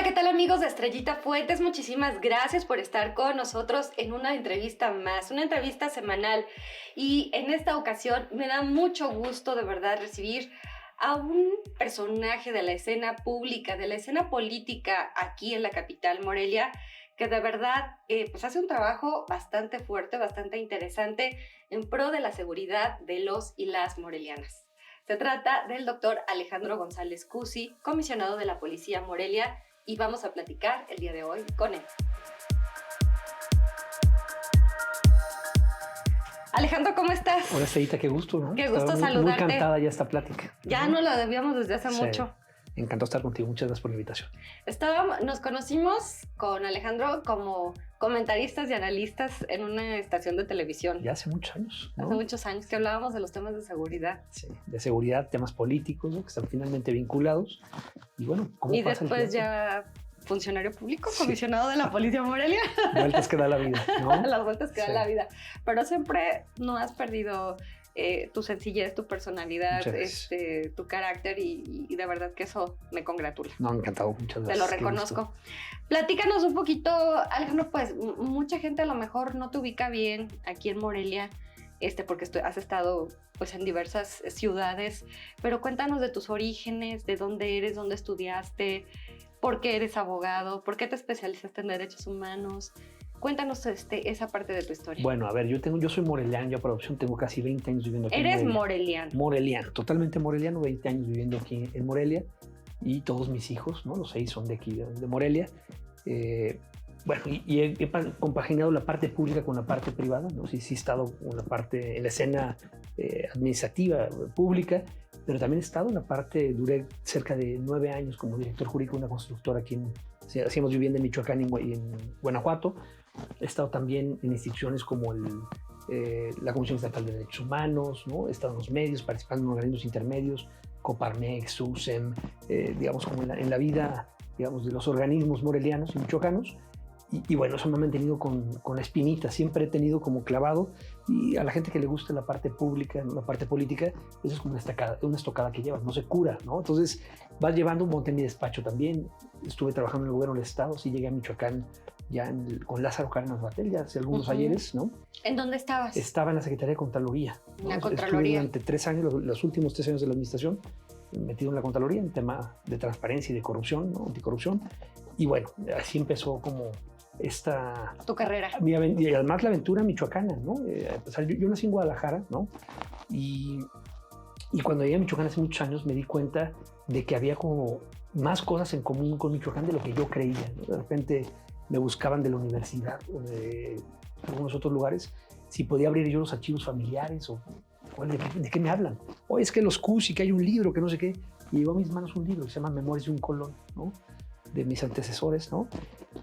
¿qué tal amigos de Estrellita Fuentes? Muchísimas gracias por estar con nosotros en una entrevista más, una entrevista semanal. Y en esta ocasión me da mucho gusto de verdad recibir a un personaje de la escena pública, de la escena política aquí en la capital Morelia, que de verdad pues hace un trabajo bastante fuerte, bastante interesante en pro de la seguridad de los y las morelianas. Se trata del doctor Alejandro González Cusi, comisionado de la Policía Morelia, y vamos a platicar el día de hoy con él. Alejandro, ¿cómo estás? Hola, Estrellita, qué gusto, ¿no? Qué gusto saludarte. Muy encantada ya esta plática. Ya no la debíamos desde hace Sí. mucho. Encantado estar contigo. Muchas gracias por la invitación. Nos conocimos con Alejandro como comentaristas y analistas en una estación de televisión. Ya hace muchos años, ¿no? Hace muchos años que hablábamos de los temas de seguridad. Sí, de seguridad, temas políticos, ¿no? Que están finalmente vinculados. Y bueno, ¿cómo Y pasa después el tiempo? ya funcionario público, Sí. comisionado de la Policía Morelia. Vueltas que da la vida, ¿no? Las vueltas que da Sí. la vida. Pero siempre no has perdido tu sencillez, tu personalidad, Muchas gracias. tu carácter y de verdad que eso me congratula. No, encantado. Muchas Te gracias. lo Qué reconozco. gusto. Platícanos un poquito, Alejandro, pues mucha gente a lo mejor no te ubica bien aquí en Morelia, porque has estado pues en diversas ciudades, pero cuéntanos de tus orígenes, de dónde eres, dónde estudiaste, por qué eres abogado, por qué te especializaste en derechos humanos. Cuéntanos esa parte de tu historia. Bueno, a ver, yo soy moreliano, yo por adopción tengo casi 20 años viviendo aquí Eres en Morelia. moreliano. Moreliano, totalmente moreliano, 20 años viviendo aquí en Morelia. Y todos mis hijos, ¿no? Los 6 son de aquí, de Morelia. Bueno, y he compaginado la parte pública con la parte privada, ¿no? Sí he estado en la parte, en la escena administrativa pública, pero también he estado en la parte, duré cerca de 9 años como director jurídico de una constructora aquí hacíamos vivienda en Michoacán y en Guanajuato. He estado también en instituciones como la Comisión Estatal de Derechos Humanos, ¿no? He estado en los medios, participando en organismos intermedios, Coparmex, SUSEM, digamos, como en la vida, digamos, de los organismos morelianos y michoacanos. Y bueno, eso me ha mantenido con la espinita. Siempre he tenido como clavado, y a la gente que le gusta la parte pública, la parte política, eso es como una estocada que llevas, no se cura, ¿no? Entonces vas llevando un montón en mi despacho también. Estuve trabajando en el gobierno del estado, sí llegué a Michoacán ya con Lázaro Cárdenas Batel, ya hace algunos ayeres, ¿no? ¿En dónde estabas? Estaba en la Secretaría de Contraloría, ¿no? La Contraloría. Estuve durante 3 años, los últimos 3 años de la administración, metido en la Contraloría en tema de transparencia y de corrupción, ¿no? Anticorrupción. Y bueno, así empezó como Tu carrera. y además la aventura michoacana, ¿no? O sea, yo nací en Guadalajara, ¿no? Y cuando llegué a Michoacán hace muchos años me di cuenta de que había como más cosas en común con Michoacán de lo que yo creía, ¿no? De repente me buscaban de la universidad o de algunos otros lugares si podía abrir yo los archivos familiares o ¿de qué me hablan? Oye, es que los Cusi, que hay un libro, que no sé qué. Y llegó a mis manos un libro que se llama Memorias de un Colón, ¿no? De mis antecesores, ¿no?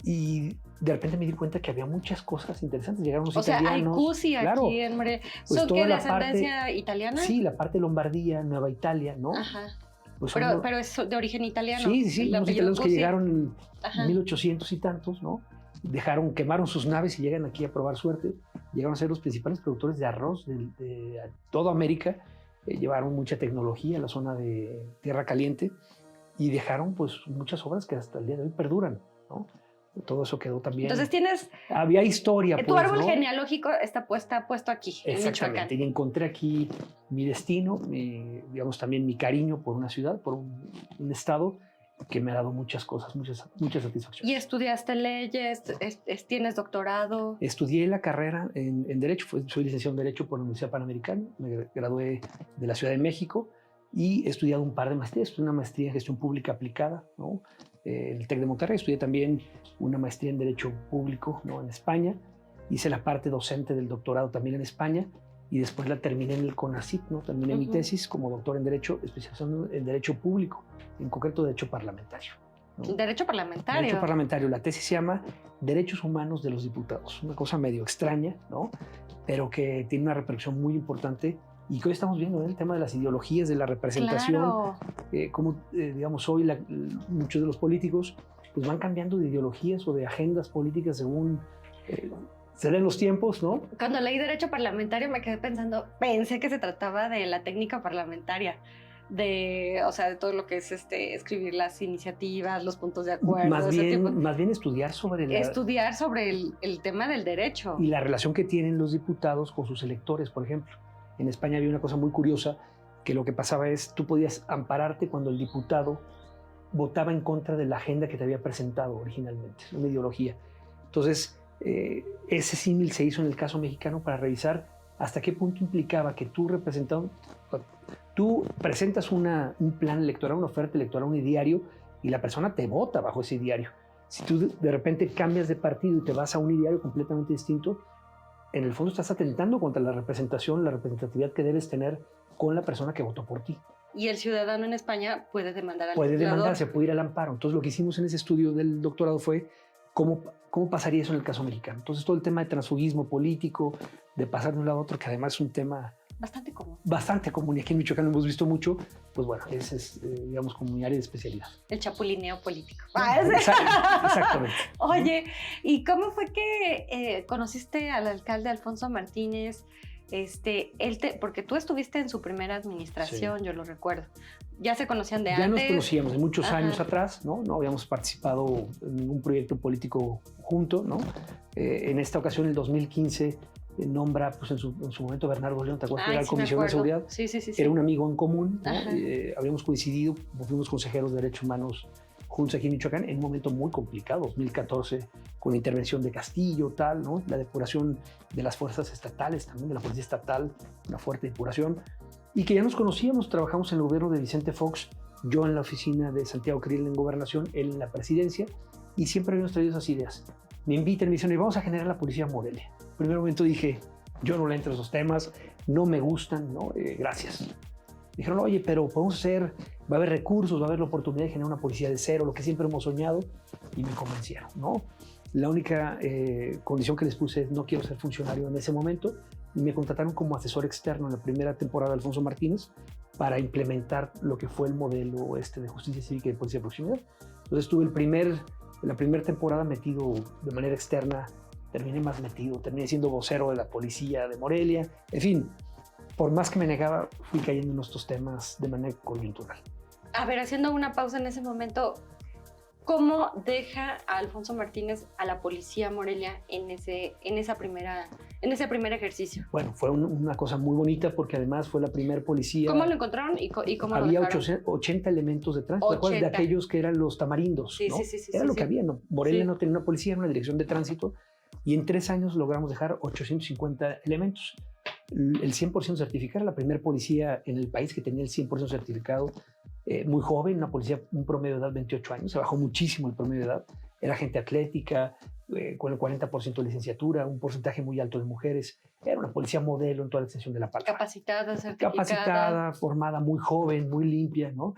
Y de repente me di cuenta que había muchas cosas interesantes. Llegaron los italianos. O sea, hay Cusi claro, aquí en Morelia. pues ¿Son toda qué, de la ascendencia parte, italiana? Sí, la parte de Lombardía, Nueva Italia, ¿no? Ajá. Pues Pero es de origen italiano. Sí, El unos apellido italianos que Cusi. llegaron Ajá. en 1800 y tantos, ¿no? Quemaron sus naves y llegan aquí a probar suerte. Llegaron a ser los principales productores de arroz de toda América. Llevaron mucha tecnología a la zona de Tierra Caliente y dejaron pues muchas obras que hasta el día de hoy perduran, ¿no? Todo eso quedó también. Entonces había historia. Tu pues, árbol ¿no? genealógico está puesto aquí, en Michoacán. Exactamente. Y encontré aquí mi destino, digamos también mi cariño por una ciudad, por un estado que me ha dado muchas cosas, muchas satisfacciones. ¿Y estudiaste leyes? ¿Tienes doctorado? Estudié la carrera en Derecho, soy licenciado en Derecho por la Universidad Panamericana, me gradué de la Ciudad de México y he estudiado un par de maestrías. Estudié una maestría en Gestión Pública Aplicada, ¿no? En el TEC de Monterrey. Estudié también una maestría en Derecho Público, ¿no? En España. Hice la parte docente del doctorado también en España y después la terminé en el CONACYT, ¿no? Terminé mi tesis como doctor en Derecho, especializando en Derecho Público, en concreto Derecho Parlamentario, ¿no? Derecho parlamentario. Derecho parlamentario. La tesis se llama Derechos Humanos de los Diputados. Una cosa medio extraña, ¿no? Pero que tiene una repercusión muy importante y que hoy estamos viendo, ¿eh? El tema de las ideologías, de la representación. Claro. Como, digamos, hoy muchos de los políticos pues van cambiando de ideologías o de agendas políticas según se den los tiempos, ¿no? Cuando leí Derecho Parlamentario me quedé pensé que se trataba de la técnica parlamentaria. o sea, de todo lo que es escribir las iniciativas, los puntos de acuerdo. Más bien estudiar sobre el tema del derecho. Y la relación que tienen los diputados con sus electores, por ejemplo. En España había una cosa muy curiosa, que lo que pasaba es, tú podías ampararte cuando el diputado votaba en contra de la agenda que te había presentado originalmente, una ideología. Entonces, ese símil se hizo en el caso mexicano para revisar hasta qué punto implicaba que tú presentas un plan electoral, una oferta electoral, un ideario, y la persona te vota bajo ese ideario. Si tú de repente cambias de partido y te vas a un ideario completamente distinto, en el fondo estás atentando contra la representatividad que debes tener con la persona que votó por ti. Y el ciudadano en España puede demandar al legislador. Puede demandarse, puede ir al amparo. Entonces lo que hicimos en ese estudio del doctorado fue cómo pasaría eso en el caso mexicano. Entonces todo el tema de transfugismo político, de pasar de un lado a otro, que además es un tema bastante común, y aquí en Michoacán lo hemos visto mucho, pues bueno, ese es, digamos, como mi área de especialidad. El chapulineo político. Exactamente. Oye, ¿y cómo fue que conociste al alcalde Alfonso Martínez? Porque tú estuviste en su primera administración, sí. Yo lo recuerdo. ¿Ya se conocían de antes? Ya nos conocíamos de muchos años atrás, ¿no? No habíamos participado en un proyecto político junto, ¿no? En esta ocasión, en el 2015, nombra, pues en su momento, Bernardo León, ¿te acuerdas? Era el comisionado de seguridad. Sí. Era un amigo en común, ¿no? Habíamos coincidido, fuimos consejeros de derechos humanos juntos aquí en Michoacán, en un momento muy complicado, 2014, con la intervención de Castillo, tal, ¿no? La depuración de las fuerzas estatales, también de la policía estatal, una fuerte depuración, y que ya nos conocíamos, trabajamos en el gobierno de Vicente Fox, yo en la oficina de Santiago Krill en Gobernación, él en la presidencia, y siempre habíamos traído esas ideas. Me invitan, me dicen, y vamos a generar la Policía Morelia. En el primer momento dije, yo no le entro a esos temas, no me gustan, ¿no? Gracias. Dijeron, oye, pero podemos hacer, va a haber recursos, va a haber la oportunidad de generar una policía de cero, lo que siempre hemos soñado, y me convencieron, ¿no? La única condición que les puse es no quiero ser funcionario en ese momento, y me contrataron como asesor externo en la primera temporada de Alfonso Martínez para implementar lo que fue el modelo de justicia cívica y de policía de proximidad. Entonces estuve la primera temporada metido de manera externa, terminé siendo vocero de la policía de Morelia, en fin. Por más que me negaba, fui cayendo en estos temas de manera coyuntural. A ver, haciendo una pausa en ese momento, ¿cómo deja a Alfonso Martínez a la Policía Morelia en ese primer ejercicio? Bueno, fue una cosa muy bonita porque además fue la primer policía. ¿Cómo lo encontraron y cómo había lo dejaron? 80 elementos de tránsito, ¿te acuerdas de aquellos que eran los tamarindos? Sí, ¿no? sí. Era lo que había, ¿no? Morelia no tenía una policía, era una dirección de tránsito, y en 3 años logramos dejar 850 elementos. El 100% certificado, la primera policía en el país que tenía el 100% certificado, muy joven, una policía, un promedio de edad 28 años, se bajó muchísimo el promedio de edad, era gente atlética, con el 40% de licenciatura, un porcentaje muy alto de mujeres, era una policía modelo en toda la extensión de la palabra. Capacitada, certificada. Capacitada, formada, muy joven, muy limpia, ¿no?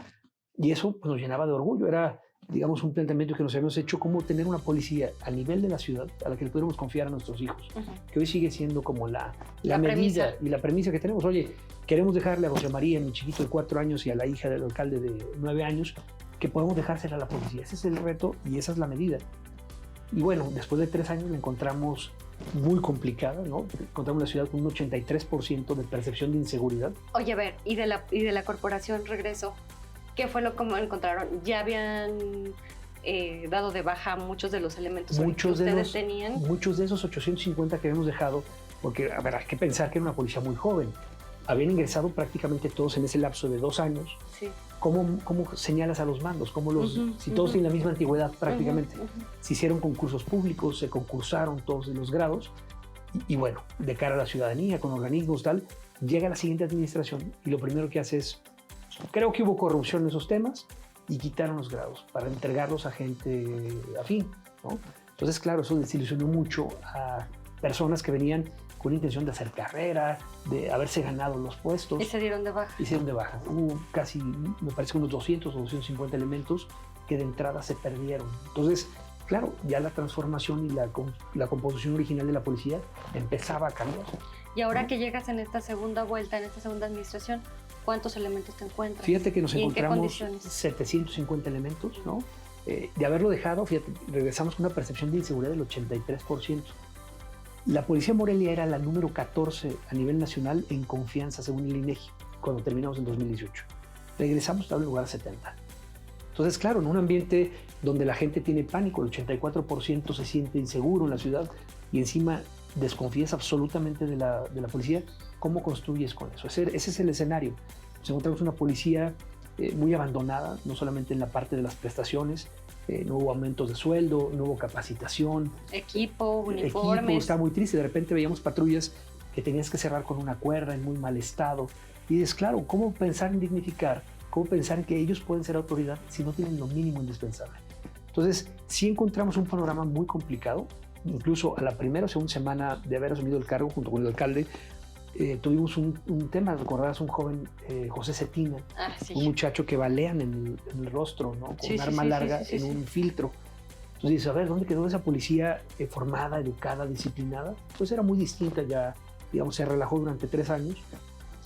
Y eso pues, nos llenaba de orgullo, era, digamos, un planteamiento que nos habíamos hecho, cómo tener una policía a nivel de la ciudad a la que le pudiéramos confiar a nuestros hijos, que hoy sigue siendo como la medida premisa. Y la premisa que tenemos. Oye, queremos dejarle a José María, mi chiquito de 4 años, y a la hija del alcalde de 9 años, que podemos dejársela a la policía. Ese es el reto y esa es la medida. Y bueno, después de 3 años la encontramos muy complicada, ¿no? Encontramos la ciudad con un 83% de percepción de inseguridad. Oye, a ver, y de la corporación Regreso, ¿qué fue lo que encontraron? ¿Ya habían dado de baja muchos de los elementos que ustedes tenían? Muchos de esos 850 que habíamos dejado, porque, a ver, hay que pensar que era una policía muy joven. Habían ingresado prácticamente todos en ese lapso de 2 años. Sí. ¿Cómo señalas a los mandos? Si todos tienen la misma antigüedad prácticamente. Se hicieron concursos públicos, se concursaron todos de los grados. Y bueno, de cara a la ciudadanía, con organismos tal, llega la siguiente administración y lo primero que hace es, creo que hubo corrupción en esos temas y quitaron los grados para entregarlos a gente afín, ¿no? Entonces, claro, eso desilusionó mucho a personas que venían con la intención de hacer carrera, de haberse ganado los puestos. Y se dieron de baja. Hubo casi, me parece, unos 200 o 250 elementos que de entrada se perdieron. Entonces, claro, ya la transformación y la composición original de la policía empezaba a cambiar. Y ahora que llegas en esta segunda vuelta, en esta segunda administración, ¿cuántos elementos te encuentras? Fíjate que nos encontramos 750 elementos, ¿no? De haberlo dejado, fíjate, regresamos con una percepción de inseguridad del 83%. La Policía Morelia era la número 14 a nivel nacional en confianza, según el INEGI, cuando terminamos en 2018. regresamos a un lugar a 70. Entonces, claro, en un ambiente donde la gente tiene pánico, el 84% se siente inseguro en la ciudad y encima desconfías absolutamente de la policía, ¿cómo construyes con eso? Ese es el escenario. Nos encontramos una policía muy abandonada, no solamente en la parte de las prestaciones, no hubo aumentos de sueldo, no hubo capacitación. Equipo, uniformes. Estaba muy triste, de repente veíamos patrullas que tenías que cerrar con una cuerda en muy mal estado. Y dices, claro, ¿cómo pensar en dignificar? ¿Cómo pensar en que ellos pueden ser autoridad si no tienen lo mínimo indispensable? Entonces, sí encontramos un panorama muy complicado. Incluso a la primera o segunda semana de haber asumido el cargo junto con el alcalde, tuvimos un tema, recordarás un joven, José Cetina, sí. Un muchacho que balean en el rostro, ¿no? Con un arma larga en un filtro. Entonces dices, a ver, ¿dónde quedó esa policía formada, educada, disciplinada? Pues era muy distinta ya, digamos, se relajó durante 3 años.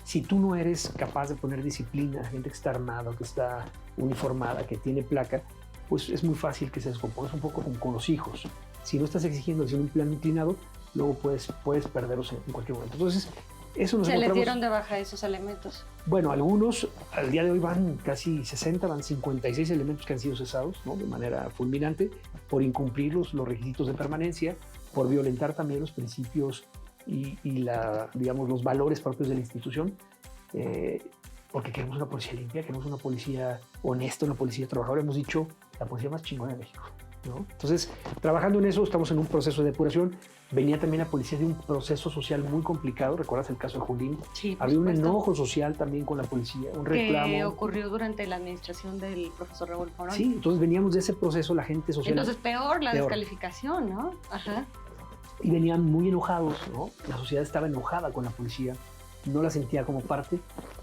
Si tú no eres capaz de poner disciplina, gente que está armada, que está uniformada, que tiene placa, pues es muy fácil que se descomponga. Es un poco como con los hijos. Si no estás exigiendo un plan inclinado, luego puedes perderlos en cualquier momento. Entonces, eso nos ¿Se les dieron de baja esos elementos? Bueno, algunos al día de hoy van casi 60, van 56 elementos que han sido cesados, ¿no? De manera fulminante por incumplir los requisitos de permanencia, por violentar también los principios y digamos, los valores propios de la institución, porque queremos una policía limpia, queremos una policía honesta, una policía trabajadora. Hemos dicho la policía más chingona de México, ¿no? Entonces, trabajando en eso, estamos en un proceso de depuración. Venía también la policía de un proceso social muy complicado. ¿Recuerdas el caso de Julín? Sí, había un enojo social también con la policía, un reclamo. Que ocurrió durante la administración del profesor Raúl Morón. Sí, entonces veníamos de ese proceso, la gente social. Entonces peor la descalificación, ¿no? Ajá. Y venían muy enojados, ¿no? La sociedad estaba enojada con la policía, no la sentía como parte,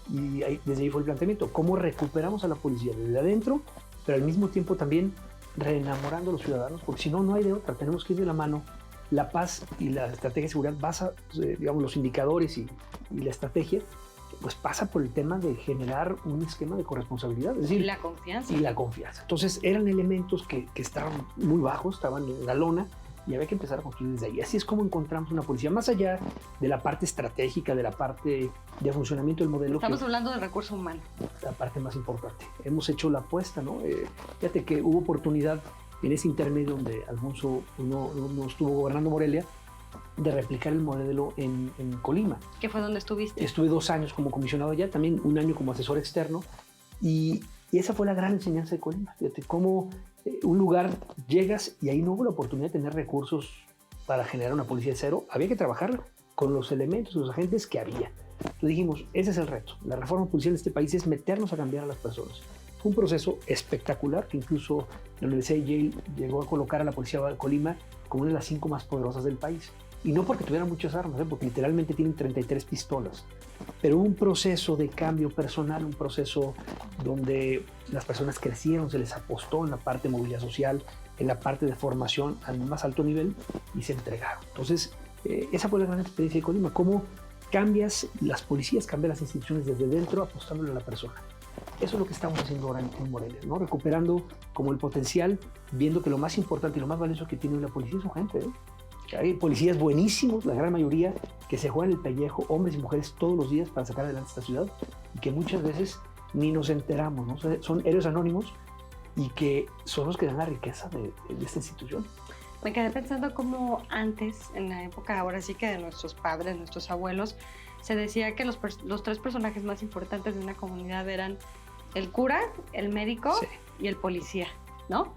y desde ahí fue el planteamiento. ¿Cómo recuperamos a la policía desde adentro, pero al mismo tiempo también reenamorando a los ciudadanos? Porque si no, no hay de otra. Tenemos que ir de la mano. La paz y la estrategia de seguridad basa, digamos, los indicadores y la estrategia, pues pasa por el tema de generar un esquema de corresponsabilidad. Es decir, y la confianza. Y la confianza. Entonces eran elementos que estaban muy bajos, estaban en la lona, y había que empezar a construir desde ahí. Así es como encontramos una policía, más allá de la parte estratégica, de la parte de funcionamiento del modelo. Estamos hablando del recurso humano. La parte más importante. Hemos hecho la apuesta, ¿no? Fíjate que hubo oportunidad en ese intermedio donde Alfonso no estuvo gobernando Morelia, de replicar el modelo en Colima. ¿Qué fue donde estuviste? Estuve 2 años como comisionado allá, también 1 año como asesor externo, y esa fue la gran enseñanza de Colima. Fíjate cómo un lugar llegas y ahí no hubo la oportunidad de tener recursos para generar una policía de cero. Había que trabajar con los elementos, los agentes que había. Entonces dijimos, ese es el reto. La reforma policial de este país es meternos a cambiar a las personas. Fue un proceso espectacular que incluso la Universidad de Yale llegó a colocar a la policía de Colima como una de las 5 más poderosas del país. Y no porque tuvieran muchas armas, porque literalmente tienen 33 pistolas. Pero hubo un proceso de cambio personal, un proceso donde las personas crecieron, se les apostó en la parte de movilidad social, en la parte de formación al más alto nivel y se entregaron. Entonces, esa fue la gran experiencia de Colima. Cómo cambias las policías, cambias las instituciones desde dentro, apostándole a la persona. Eso es lo que estamos haciendo ahora en Morelia, ¿no? Recuperando como el potencial, viendo que lo más importante y lo más valioso que tiene la policía es su gente, ¿eh? Hay policías buenísimos, la gran mayoría, que se juegan el pellejo, hombres y mujeres, todos los días para sacar adelante esta ciudad y que muchas veces ni nos enteramos, ¿no? O sea, son héroes anónimos y que son los que dan la riqueza de esta institución. Me quedé pensando cómo antes, en la época ahora sí que de nuestros padres, nuestros abuelos, se decía que los 3 personajes más importantes de una comunidad eran el cura, el médico y el policía, ¿no?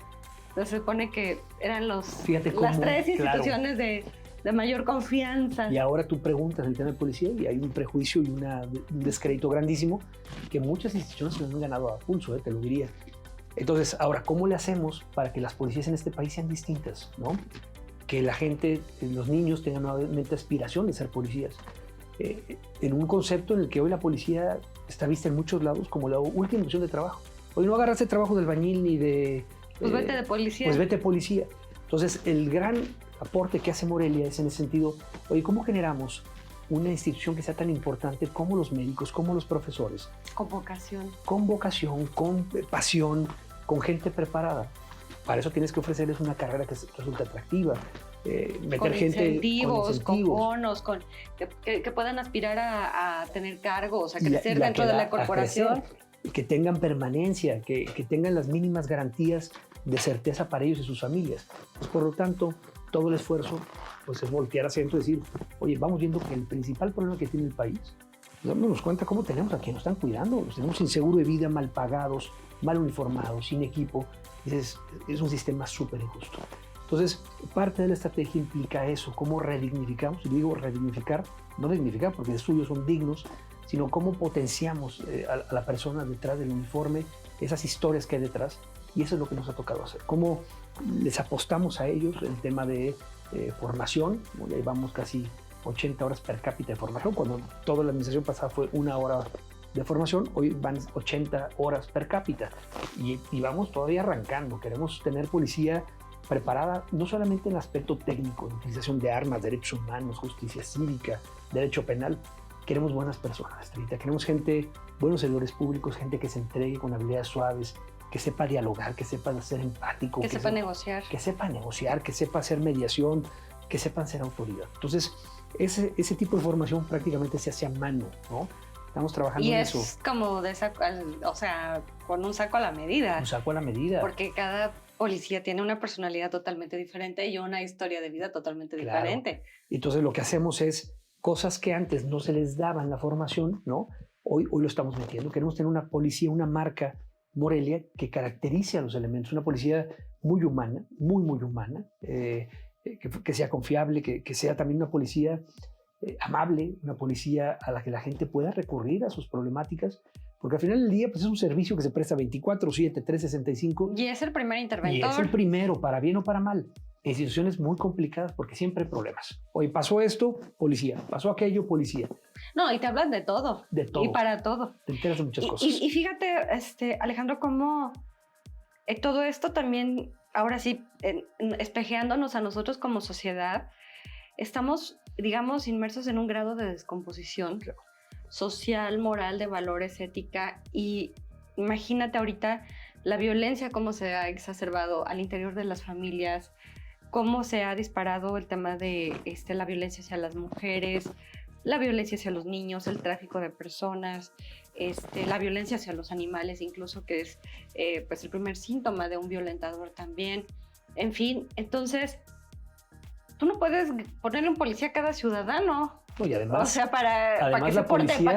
Entonces se supone que eran las 3 instituciones de mayor confianza. Y ahora tú preguntas el tema de policía y hay un prejuicio y un descrédito grandísimo que muchas instituciones se han ganado a pulso, te lo diría. Entonces, ahora, ¿cómo le hacemos para que las policías en este país sean distintas, ¿no? Que la gente, los niños tengan nuevamente aspiración de ser policías. En un concepto en el que hoy la policía está vista en muchos lados como la última opción de trabajo. Hoy no agarraste trabajo del albañil ni de... Pues vete de policía. Pues vete policía. Entonces, el gran aporte que hace Morelia es en ese sentido, oye, ¿cómo generamos una institución que sea tan importante como los médicos, como los profesores? Con vocación. Con vocación, con pasión, con gente preparada. Para eso tienes que ofrecerles una carrera que resulte atractiva. Meter con gente incentivos, con bonos, que puedan aspirar a tener cargos, a crecer dentro de la corporación. que tengan permanencia, que tengan las mínimas garantías de certeza para ellos y sus familias. Pues, por lo tanto, todo el esfuerzo pues, es voltear hacia adentro y decir, oye, vamos viendo que el principal problema que tiene el país, dándonos cuenta cómo tenemos a quienes nos están cuidando, los tenemos sin seguro de vida, mal pagados, mal uniformados, sin equipo. Es un sistema súper injusto. Entonces, parte de la estrategia implica eso, cómo redignificamos, y digo redignificar, no dignificar porque los suyos son dignos, sino cómo potenciamos a la persona detrás del uniforme, esas historias que hay detrás, y eso es lo que nos ha tocado hacer. Cómo les apostamos a ellos el tema de formación, ya llevamos casi 80 horas per cápita de formación, cuando toda la administración pasada fue 1 hora de formación, hoy van 80 horas per cápita, y vamos todavía arrancando. Queremos tener policía preparada no solamente en el aspecto técnico, en utilización de armas, derechos humanos, justicia cívica, derecho penal. Queremos buenas personas, Estrellita. Queremos gente, buenos servidores públicos, gente que se entregue con habilidades suaves, que sepa dialogar, que sepa ser empático. Que sepa negociar. Que sepa negociar, que sepa hacer mediación, que sepan ser autoridad. Entonces, ese tipo de formación prácticamente se hace a mano, ¿no? Estamos trabajando en eso. Y es como de saco, o sea, con un saco a la medida. Un saco a la medida. Porque cada policía tiene una personalidad totalmente diferente y una historia de vida totalmente diferente. Entonces, lo que hacemos es cosas que antes no se les daba en la formación, ¿no? Hoy lo estamos metiendo. Queremos tener una policía, una marca Morelia que caracterice a los elementos. Una policía muy humana, muy humana, que sea confiable, que sea también una policía amable, una policía a la que la gente pueda recurrir a sus problemáticas, porque al final del día pues es un servicio que se presta 24/7, 365. Y es el primer interventor. Y es el primero, para bien o para mal. En situaciones muy complicadas, porque siempre hay problemas. Hoy pasó esto, policía. Pasó aquello, policía. No, y te hablan de todo. De todo. Y para todo. Te enteras de muchas cosas. Y fíjate, Alejandro, cómo todo esto también, ahora sí, espejeándonos a nosotros como sociedad, estamos, digamos, inmersos en un grado de descomposición social, moral, de valores, ética. Y imagínate ahorita la violencia, cómo se ha exacerbado al interior de las familias, cómo se ha disparado el tema de la violencia hacia las mujeres, la violencia hacia los niños, el tráfico de personas, la violencia hacia los animales, incluso, que es pues el primer síntoma de un violentador también. En fin, entonces, tú no puedes ponerle un policía a cada ciudadano. No, y además, o sea, para que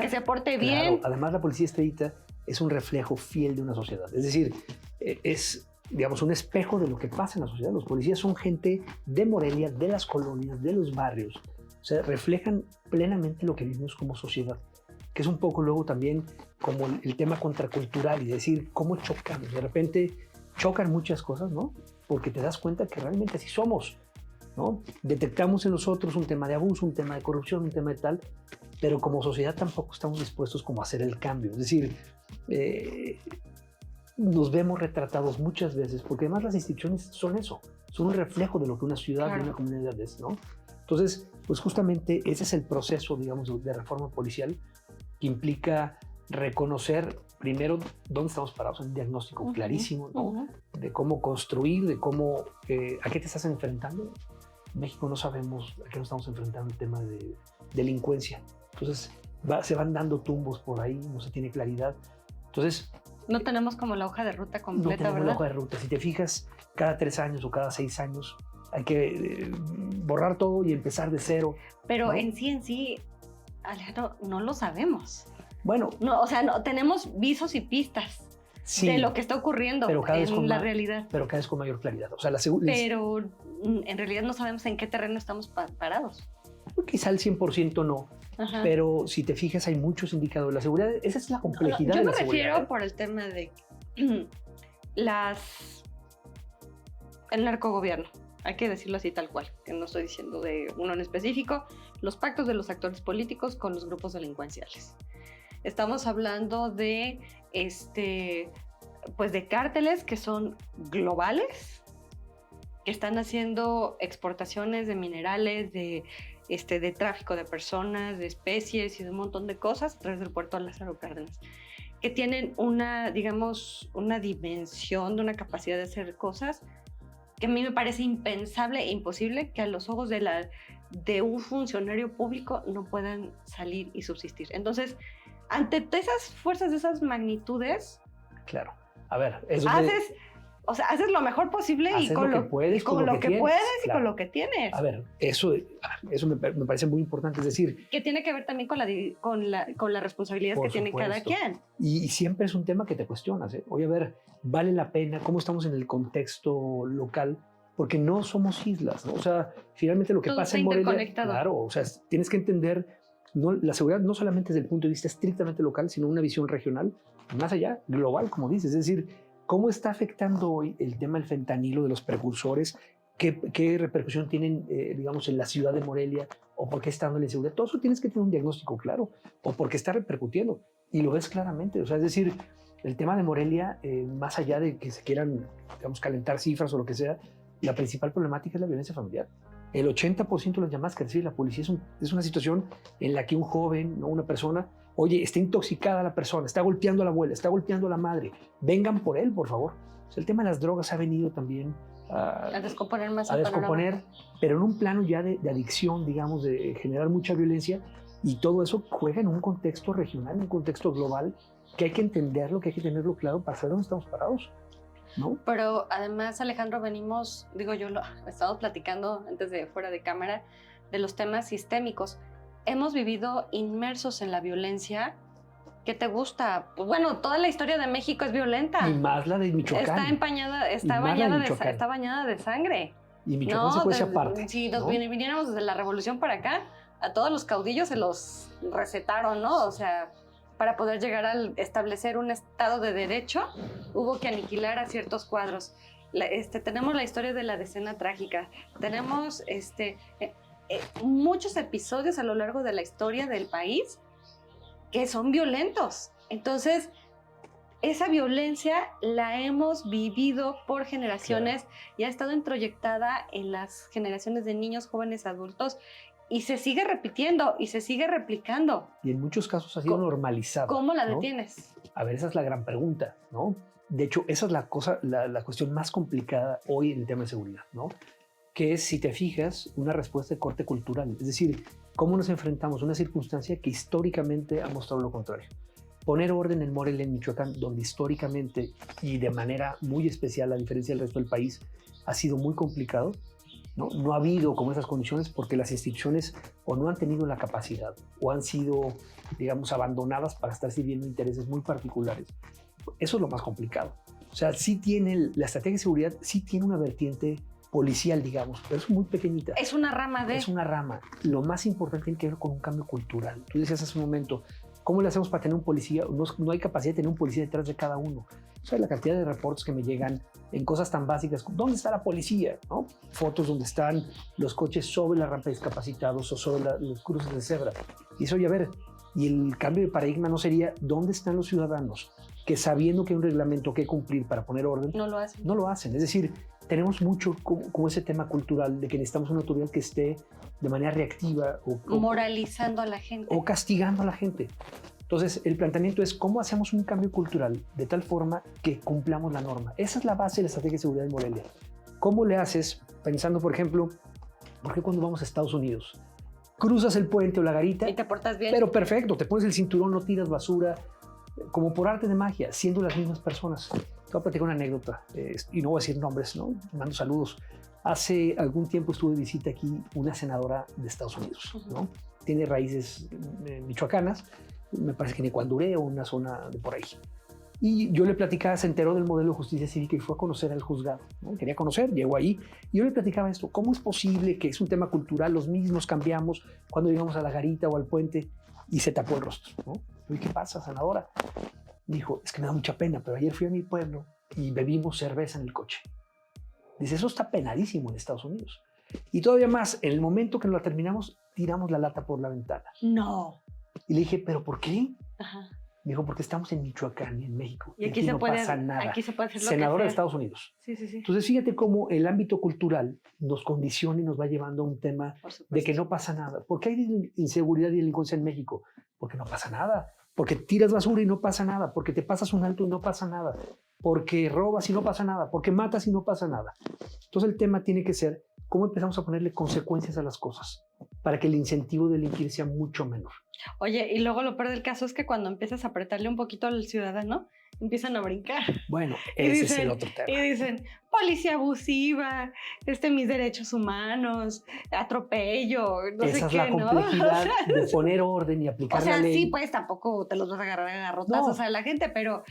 se porte bien. Claro, además, la policía, Estrellita, es un reflejo fiel de una sociedad. Es decir, es, digamos, un espejo de lo que pasa en la sociedad. Los policías son gente de Morelia, de las colonias, de los barrios. O sea, reflejan plenamente lo que vivimos como sociedad, que es un poco luego también como el tema contracultural, y decir cómo chocamos. De repente chocan muchas cosas, ¿no? Porque te das cuenta que realmente así somos, ¿no? Detectamos en nosotros un tema de abuso, un tema de corrupción, un tema de tal, pero como sociedad tampoco estamos dispuestos como a hacer el cambio. Es decir, nos vemos retratados muchas veces, porque además las instituciones son eso, son un reflejo de lo que una ciudad y una comunidad es, ¿no? Entonces, pues justamente ese es el proceso, digamos, de reforma policial, que implica reconocer primero dónde estamos parados, un diagnóstico clarísimo, ¿no? De cómo construir, de cómo, a qué te estás enfrentando. En México no sabemos a qué nos estamos enfrentando, el tema de delincuencia. Entonces, se van dando tumbos por ahí, no se tiene claridad. Entonces, no tenemos como la hoja de ruta completa, no tenemos ¿verdad? La hoja de ruta. Si te fijas, cada 3 años o cada 6 años hay que borrar todo y empezar de cero. Pero ¿no? en sí, Alejandro, no lo sabemos. Bueno. No, o sea, no, tenemos visos y pistas de lo que está ocurriendo en la realidad. Pero cada vez con mayor claridad. O sea, pero en realidad no sabemos en qué terreno estamos parados. Quizá el 100% no. Ajá. Pero si te fijas, hay muchos indicadores. La seguridad, esa es la complejidad de la seguridad. Yo me refiero por el tema de el narcogobierno. Hay que decirlo así tal cual, que no estoy diciendo de uno en específico. Los pactos de los actores políticos con los grupos delincuenciales. Estamos hablando de, pues de cárteles que son globales, que están haciendo exportaciones de minerales, de tráfico de personas, de especies y de un montón de cosas a través del puerto de Lázaro Cárdenas, que tienen una dimensión, de una capacidad de hacer cosas que a mí me parece impensable e imposible que a los ojos de un funcionario público no puedan salir y subsistir. Entonces, ante esas fuerzas de esas magnitudes, Claro. A ver, eso haces lo mejor posible y con lo que puedes, y con lo que tienes. A ver, eso me parece muy importante. Es decir, que tiene que ver también con la responsabilidad que tiene cada quien. Y siempre es un tema que te cuestionas. Oye, a ver, ¿vale la pena? ¿Cómo estamos en el contexto local? Porque no somos islas, ¿no? O sea, finalmente lo que todo pasa en Morelia, claro, o sea, tienes que entender, la seguridad no solamente desde el punto de vista estrictamente local, sino una visión regional, más allá, global, como dices. Es decir, ¿cómo está afectando hoy el tema del fentanilo, de los precursores? ¿Qué repercusión tienen, digamos, en la ciudad de Morelia? ¿O por qué está dando la inseguridad? Todo eso tienes que tener un diagnóstico claro, o porque está repercutiendo. Y lo ves claramente. O sea, es decir, el tema de Morelia, más allá de que se quieran, digamos, calentar cifras o lo que sea, la principal problemática es la violencia familiar. El 80% de las llamadas que recibe la policía es una situación en la que un joven, ¿no? Una persona, oye, está intoxicada la persona, está golpeando a la abuela, está golpeando a la madre, vengan por él, por favor. O sea, el tema de las drogas ha venido también a descomponer más. A descomponer, pero en un plano ya de adicción, digamos, de generar mucha violencia, y todo eso juega en un contexto regional, en un contexto global, que hay que entenderlo, que hay que tenerlo claro para saber dónde estamos parados, ¿no? Pero además, Alejandro, estamos platicando antes de fuera de cámara de los temas sistémicos. Hemos vivido inmersos en la violencia. ¿Qué te gusta? Pues bueno, toda la historia de México es violenta. Y más la de Michoacán. Está bañada de sangre. Y Michoacán se puede ser aparte. Si nos viniéramos desde la revolución para acá, a todos los caudillos se los recetaron, ¿no? O sea, para poder llegar a establecer un estado de derecho, hubo que aniquilar a ciertos cuadros. Tenemos la historia de la decena trágica. Tenemos muchos episodios a lo largo de la historia del país que son violentos. Entonces, esa violencia la hemos vivido por generaciones, claro, y ha estado introyectada en las generaciones de niños, jóvenes, adultos, y se sigue repitiendo y se sigue replicando. Y en muchos casos ha sido normalizado. ¿Cómo la detienes? A ver, esa es la gran pregunta, ¿no? De hecho, esa es la cuestión más complicada hoy en el tema de seguridad, ¿no? Que es, si te fijas, una respuesta de corte cultural. Es decir, cómo nos enfrentamos a una circunstancia que históricamente ha mostrado lo contrario. Poner orden en Morelia, en Michoacán, donde históricamente y de manera muy especial, a diferencia del resto del país, ha sido muy complicado, ¿no? No ha habido como esas condiciones porque las instituciones o no han tenido la capacidad o han sido, digamos, abandonadas para estar sirviendo intereses muy particulares. Eso es lo más complicado. O sea, sí tiene, la estrategia de seguridad sí tiene una vertiente policial, digamos, pero es muy pequeñita. Es una rama de... Es una rama. Lo más importante tiene que ver con un cambio cultural. Tú decías hace un momento, ¿cómo le hacemos para tener un policía? No hay capacidad de tener un policía detrás de cada uno. O sea, la cantidad de reportes que me llegan en cosas tan básicas. ¿Dónde está la policía? ¿No? Fotos donde están los coches sobre la rampa de discapacitados o sobre los cruces de cebra. Y eso, oye, a ver, y el cambio de paradigma no sería ¿dónde están los ciudadanos que sabiendo que hay un reglamento que cumplir para poner orden, no lo hacen? No lo hacen. Es decir, tenemos mucho como ese tema cultural de que necesitamos una autoridad que esté de manera reactiva o moralizando a la gente o castigando a la gente. Entonces, el planteamiento es cómo hacemos un cambio cultural de tal forma que cumplamos la norma. Esa es la base de la estrategia de seguridad en Morelia. ¿Cómo le haces? Pensando, por ejemplo, ¿por qué cuando vamos a Estados Unidos cruzas el puente o la garita? Y te portas bien. Pero perfecto, te pones el cinturón, no tiras basura, como por arte de magia, siendo las mismas personas. Te voy a platicar una anécdota, y no voy a decir nombres, ¿no? Mando saludos. Hace algún tiempo estuve de visita aquí una senadora de Estados Unidos, ¿no? Tiene raíces michoacanas, me parece que en Ecuaduré o una zona de por ahí. Y yo le platicaba, se enteró del modelo de justicia cívica y fue a conocer al juzgado, ¿no? Quería conocer, llegó ahí, y yo le platicaba esto, ¿cómo es posible que es un tema cultural, los mismos cambiamos cuando llegamos a la garita o al puente? Y se tapó el rostro, ¿no? ¿Y qué pasa, senadora? Dijo, es que me da mucha pena, pero ayer fui a mi pueblo y bebimos cerveza en el coche. Dice, eso está penadísimo en Estados Unidos. Y todavía más, en el momento que lo terminamos, tiramos la lata por la ventana. No. Y le dije, ¿pero por qué? Ajá. Dijo, porque estamos en Michoacán y en México. Y aquí no pasa nada. Aquí se puede hacer lo senadora que de Estados Unidos. Sí, sí, sí. Entonces, fíjate cómo el ámbito cultural nos condiciona y nos va llevando a un tema de que no pasa nada. ¿Por qué hay inseguridad y delincuencia en México? Porque no pasa nada. Porque tiras basura y no pasa nada. Porque te pasas un alto y no pasa nada. Porque robas y no pasa nada. Porque matas y no pasa nada. Entonces, el tema tiene que ser cómo empezamos a ponerle consecuencias a las cosas para que el incentivo de delinquir sea mucho menor. Oye, y luego lo peor del caso es que cuando empiezas a apretarle un poquito al ciudadano, empiezan a brincar. Bueno, Y ese dicen, es el otro tema. Y dicen, policía abusiva, mis derechos humanos, atropello, no Esa sé es qué, la ¿no? complejidad de poner orden y aplicar O sea, la ley. sí, pues tampoco te los vas a agarrar a garrotazos a la gente, pero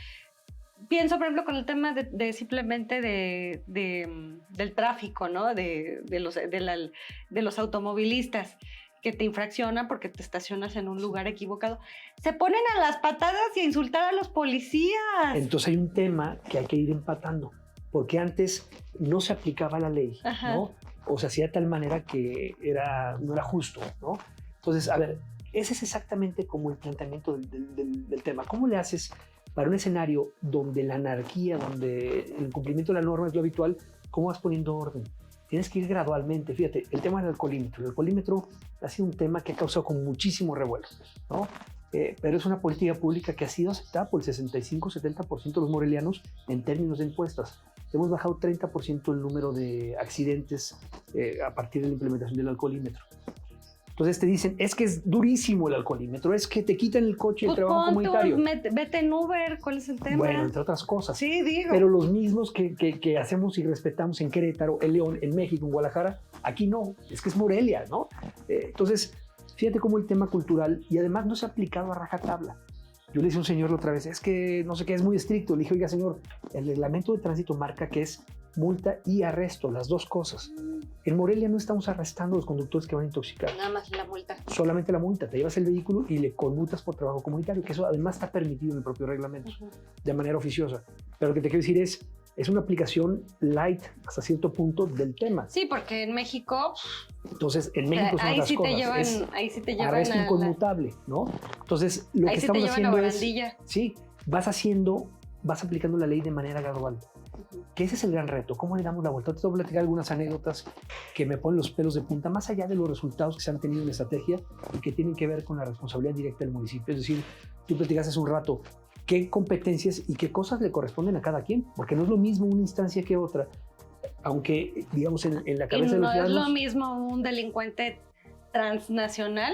pienso, por ejemplo, con el tema de simplemente del tráfico, ¿no? De los automovilistas que te infraccionan porque te estacionas en un lugar equivocado. Se ponen a las patadas y a insultar a los policías. Entonces hay un tema que hay que ir empatando, porque antes no se aplicaba la ley, ¿no? O se hacía de tal manera que no era justo, ¿no? Entonces, a ver, ese es exactamente como el planteamiento del tema. ¿Cómo le haces para un escenario donde la anarquía, donde el incumplimiento de la norma es lo habitual? ¿Cómo vas poniendo orden? Tienes que ir gradualmente. Fíjate, el tema del alcoholímetro. El alcoholímetro ha sido un tema que ha causado con muchísimo revuelo, ¿no? Pero es una política pública que ha sido aceptada por el 65-70% de los morelianos en términos de encuestas. Hemos bajado 30% el número de accidentes a partir de la implementación del alcoholímetro. Entonces te dicen, es que es durísimo el alcoholímetro, es que te quitan el coche de trabajo comunitario. Vete en Uber, ¿cuál es el tema? Bueno, entre otras cosas. Sí, digo. Pero los mismos que hacemos y respetamos en Querétaro, en León, en México, en Guadalajara, aquí no, es que es Morelia, ¿no? Entonces, fíjate cómo el tema cultural, y además no se ha aplicado a rajatabla. Yo le dije a un señor la otra vez, es que no sé qué, es muy estricto. Le dije, oiga, señor, el reglamento de tránsito marca que es multa y arresto, las dos cosas. En Morelia no estamos arrestando a los conductores que van intoxicados. Nada más la multa. Solamente la multa. Te llevas el vehículo y le conmutas por trabajo comunitario, que eso además está permitido en el propio reglamento, de manera oficiosa. Pero lo que te quiero decir es una aplicación light hasta cierto punto del tema. Sí, porque en México... Entonces, en México son otras cosas. Ahí sí te llevan arresto inconmutable, ¿no? Entonces, lo que estamos haciendo es... Sí, vas aplicando la ley de manera gradual. Que ese es el gran reto. ¿Cómo le damos la vuelta? Te voy a platicar algunas anécdotas que me ponen los pelos de punta, más allá de los resultados que se han tenido en la estrategia y que tienen que ver con la responsabilidad directa del municipio. Es decir, tú platicaste hace un rato qué competencias y qué cosas le corresponden a cada quien, porque no es lo mismo una instancia que otra, aunque, digamos, en la cabeza de los ciudadanos... No es lo mismo un delincuente transnacional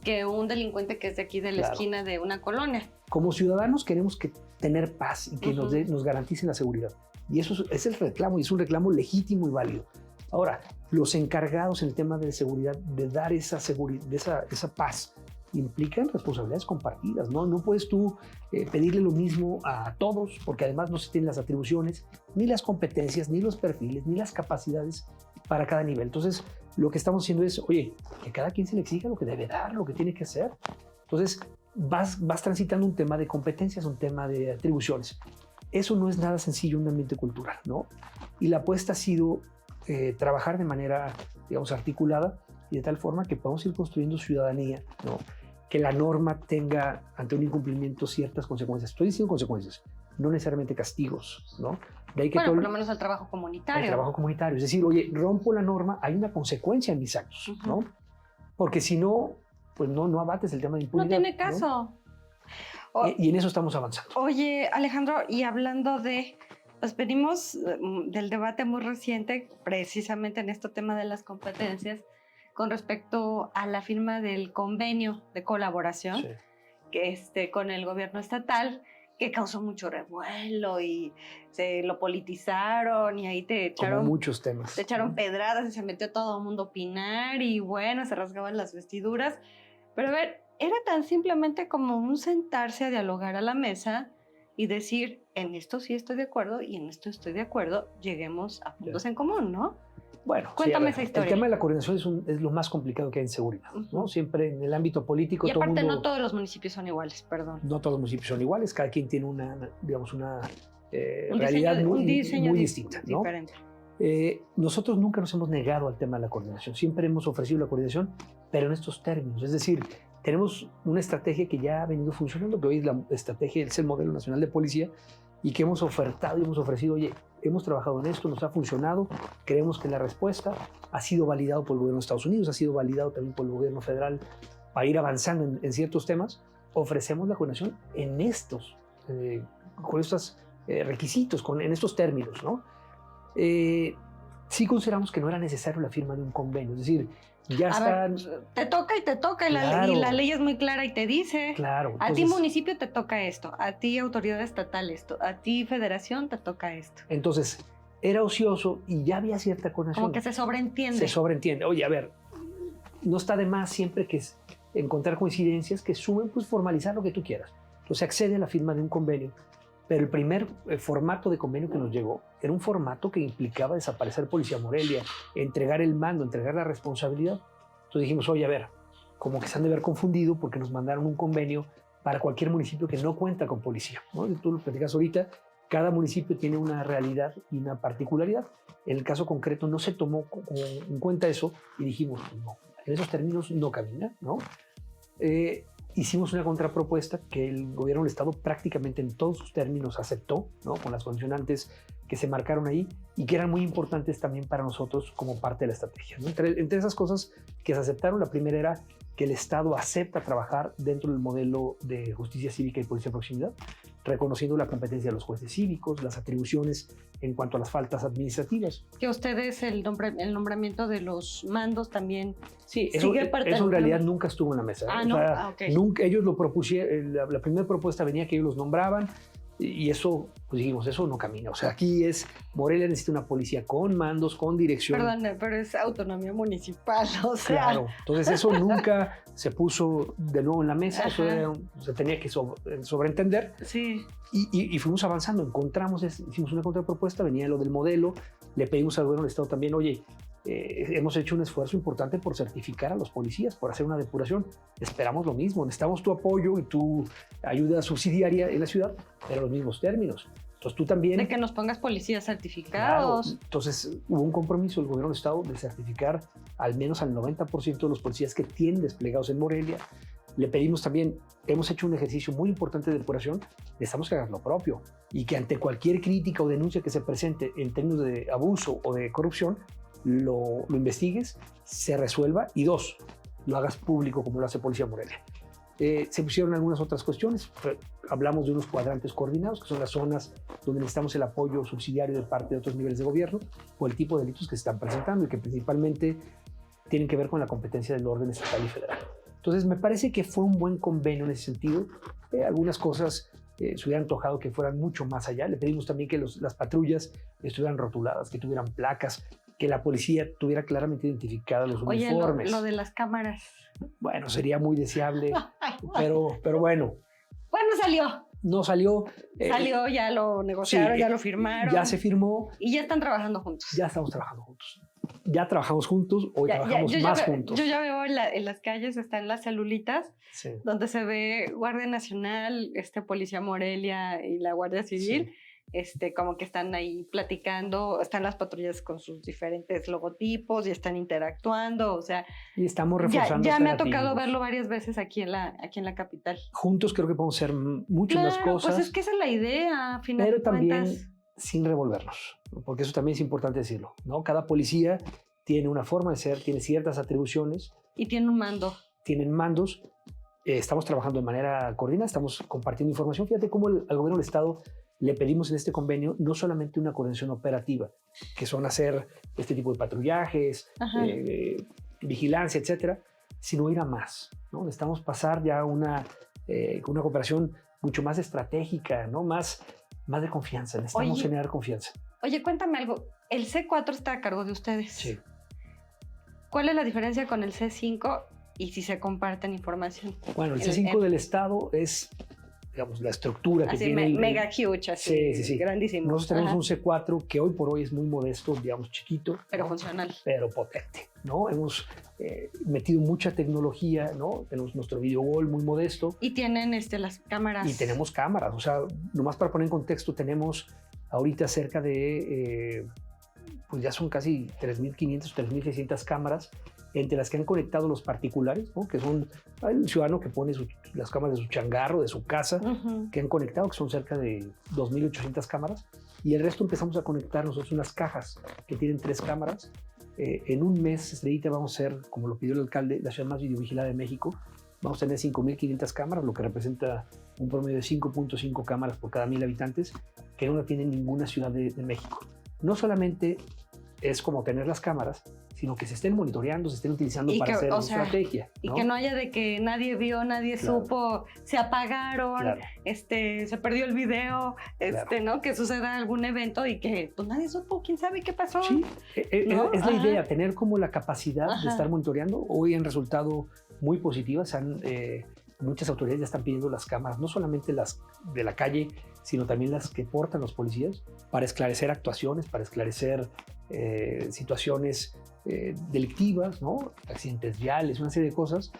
que un delincuente que es de aquí de la esquina de una colonia. Como ciudadanos queremos tener paz y que nos garanticen la seguridad. Y eso es el reclamo, y es un reclamo legítimo y válido. Ahora, los encargados en el tema de seguridad, de dar esa seguridad, esa paz, implican responsabilidades compartidas, ¿no? No puedes tú pedirle lo mismo a todos, porque además no se tienen las atribuciones, ni las competencias, ni los perfiles, ni las capacidades para cada nivel. Entonces, lo que estamos haciendo es, oye, que cada quien se le exija lo que debe dar, lo que tiene que hacer. Entonces, vas transitando un tema de competencias, un tema de atribuciones. Eso no es nada sencillo en un ambiente cultural, ¿no? Y la apuesta ha sido trabajar de manera, digamos, articulada y de tal forma que podamos ir construyendo ciudadanía, ¿no? Que la norma tenga ante un incumplimiento ciertas consecuencias. Estoy diciendo consecuencias, no necesariamente castigos, ¿no? De ahí que por lo menos el trabajo comunitario. El trabajo comunitario. Es decir, oye, rompo la norma, hay una consecuencia en mis actos, ¿no? Porque si no, pues no abates el tema de impunidad. No tiene caso. ¿No? Y en eso estamos avanzando. Oye, Alejandro, y hablando pues venimos del debate muy reciente, precisamente en este tema de las competencias, con respecto a la firma del convenio de colaboración con el gobierno estatal, que causó mucho revuelo y se lo politizaron y ahí te echaron... Como muchos temas. Te echaron pedradas y se metió todo el mundo a opinar y bueno, se rasgaban las vestiduras. Pero a ver, era tan simplemente como un sentarse a dialogar a la mesa y decir, en esto sí estoy de acuerdo y en esto estoy de acuerdo, lleguemos a puntos en común, ¿no? Bueno, cuéntame esa historia. El tema de la coordinación es lo más complicado que hay en seguridad, ¿no? Siempre en el ámbito político... Y aparte no todos los municipios son iguales, perdón. No todos los municipios son iguales, cada quien tiene una realidad muy distinta, ¿no? Diferente. Nosotros nunca nos hemos negado al tema de la coordinación, siempre hemos ofrecido la coordinación, pero en estos términos, es decir, tenemos una estrategia que ya ha venido funcionando, que hoy es la estrategia, es el modelo nacional de policía, y que hemos ofertado y hemos ofrecido, oye, hemos trabajado en esto, nos ha funcionado, creemos que la respuesta ha sido validado por el gobierno de Estados Unidos, ha sido validado también por el gobierno federal para ir avanzando en ciertos temas, ofrecemos la coordinación en estos, con estos requisitos, en estos términos, ¿no? sí consideramos que no era necesario la firma de un convenio, es decir, ya A están... ver, te toca y te toca, Claro. y la ley es muy clara y te dice, Claro. a ti Entonces, municipio te toca esto, a ti autoridad estatal esto, a ti federación te toca esto. entonces, era ocioso y ya había cierta conexión. Como que se sobreentiende. Se sobreentiende. Oye, a ver, no está de más siempre que encontrar coincidencias que sumen, pues formalizar lo que tú quieras. Entonces se accede a la firma de un convenio, pero el primer formato de convenio que nos llegó era un formato que implicaba desaparecer Policía Morelia, entregar el mando, entregar la responsabilidad. Entonces dijimos, oye, a ver, como que se han de haber confundido porque nos mandaron un convenio para cualquier municipio que no cuenta con policía, ¿no? Tú lo platicas ahorita, cada municipio tiene una realidad y una particularidad. En el caso concreto no se tomó en cuenta eso y dijimos, pues no, en esos términos no camina, ¿no? Hicimos una contrapropuesta que el gobierno del Estado prácticamente en todos sus términos aceptó, ¿no? Con las condicionantes que se marcaron ahí y que eran muy importantes también para nosotros como parte de la estrategia, ¿no? Entre esas cosas que se aceptaron, la primera era que el Estado acepta trabajar dentro del modelo de justicia cívica y policía de proximidad, reconociendo la competencia de los jueces cívicos, las atribuciones en cuanto a las faltas administrativas. Que ustedes el nombramiento de los mandos también. Sí, eso en realidad nunca estuvo en la mesa. Ah, o no, sea, okay. Nunca, ellos lo propusieron, la primera propuesta venía que ellos los nombraban y eso, pues dijimos, eso no camina. O sea, aquí Morelia necesita una policía con mandos, con dirección. Perdón, pero es autonomía municipal, o sea. Claro, entonces eso nunca se puso de nuevo en la mesa, eso se tenía que sobreentender. Sí. Y fuimos avanzando, hicimos una contrapropuesta, venía lo del modelo, le pedimos al gobierno del Estado también, oye, hemos hecho un esfuerzo importante por certificar a los policías, por hacer una depuración. Esperamos lo mismo, necesitamos tu apoyo y tu ayuda subsidiaria en la ciudad, pero en los mismos términos. Entonces tú también... De que nos pongas policías certificados. Claro, entonces hubo un compromiso del gobierno del Estado de certificar al menos al 90% de los policías que tienen desplegados en Morelia. Le pedimos también, hemos hecho un ejercicio muy importante de depuración, necesitamos que hagas lo propio y que ante cualquier crítica o denuncia que se presente en términos de abuso o de corrupción, lo investigues, se resuelva y dos, lo hagas público como lo hace Policía Morelia. Se pusieron algunas otras cuestiones, hablamos de unos cuadrantes coordinados, que son las zonas donde necesitamos el apoyo subsidiario de parte de otros niveles de gobierno o el tipo de delitos que se están presentando y que principalmente tienen que ver con la competencia del orden estatal y federal. Entonces me parece que fue un buen convenio en ese sentido. Algunas cosas se hubieran antojado que fueran mucho más allá. Le pedimos también que las patrullas estuvieran rotuladas, que tuvieran placas, que la policía tuviera claramente identificadas los uniformes. Oye, lo de las cámaras. Bueno, sería muy deseable, pero bueno. Bueno, salió. No salió. Salió, ya lo negociaron, sí, ya lo firmaron. Ya se firmó. Y ya están trabajando juntos. Ya estamos trabajando juntos. Ya trabajamos juntos, hoy trabajamos más juntos. Yo ya veo en las calles, están las celulitas, donde se ve Guardia Nacional, Policía Morelia y la Guardia Civil. Sí. Como que están ahí platicando, están las patrullas con sus diferentes logotipos y están interactuando, o sea... Y estamos reforzando Ya me ha tocado verlo varias veces aquí en la capital. Juntos creo que podemos hacer muchas más cosas. Pues es que esa es la idea, a final pero de también cuentas. Sin revolvernos, porque eso también es importante decirlo, ¿no? Cada policía tiene una forma de ser, tiene ciertas atribuciones. Y tiene un mando. Tienen mandos. Estamos trabajando de manera coordinada, estamos compartiendo información. Fíjate cómo al gobierno del Estado le pedimos en este convenio no solamente una coordinación operativa, que son hacer este tipo de patrullajes, vigilancia, etcétera, sino ir a más, ¿no? Necesitamos pasar ya una cooperación mucho más estratégica, ¿no? Más de confianza, necesitamos generar confianza. Oye, cuéntame algo, el C4 está a cargo de ustedes. Sí. ¿Cuál es la diferencia con el C5 y si se comparten información? Bueno, el C5 del Estado es, digamos, la estructura que tiene. Mega huge, así. Sí. Grandísimo. Nosotros tenemos un C4 que hoy por hoy es muy modesto, digamos, chiquito. Pero ¿no? funcional. Pero potente, ¿no? Hemos metido mucha tecnología, ¿no? Tenemos nuestro videowall muy modesto. Y tienen las cámaras. Y tenemos cámaras, o sea, nomás para poner en contexto, tenemos ahorita cerca de, pues ya son casi 3.500 o 3.600 cámaras, entre las que han conectado los particulares, ¿no? Que son el ciudadano que pone las cámaras de su changarro, de su casa, que han conectado, que son cerca de 2.800 cámaras, y el resto empezamos a conectar nosotros unas cajas que tienen 3 cámaras. En un mes, Estrellita, vamos a ser, como lo pidió el alcalde, la ciudad más videovigilada de México. Vamos a tener 5.500 cámaras, lo que representa un promedio de 5.5 cámaras por cada 1.000 habitantes, que no la tiene ninguna ciudad de México. No solamente es como tener las cámaras, sino que se estén monitoreando, se estén utilizando Y para que, hacer o sea, estrategia, Y ¿no? que no haya de que nadie vio, nadie Claro. supo, se apagaron, Claro. se perdió el video, Claro. ¿no? Que suceda algún evento y que pues nadie supo, quién sabe qué pasó. Sí, ¿no? es la Ajá. idea, tener como la capacidad Ajá. de estar monitoreando. Hoy han resultado muy positivas. Muchas autoridades ya están pidiendo las cámaras, no solamente las de la calle, sino también las que portan los policías, para esclarecer actuaciones, para esclarecer situaciones delictivas, ¿no? Accidentes viales, una serie de cosas,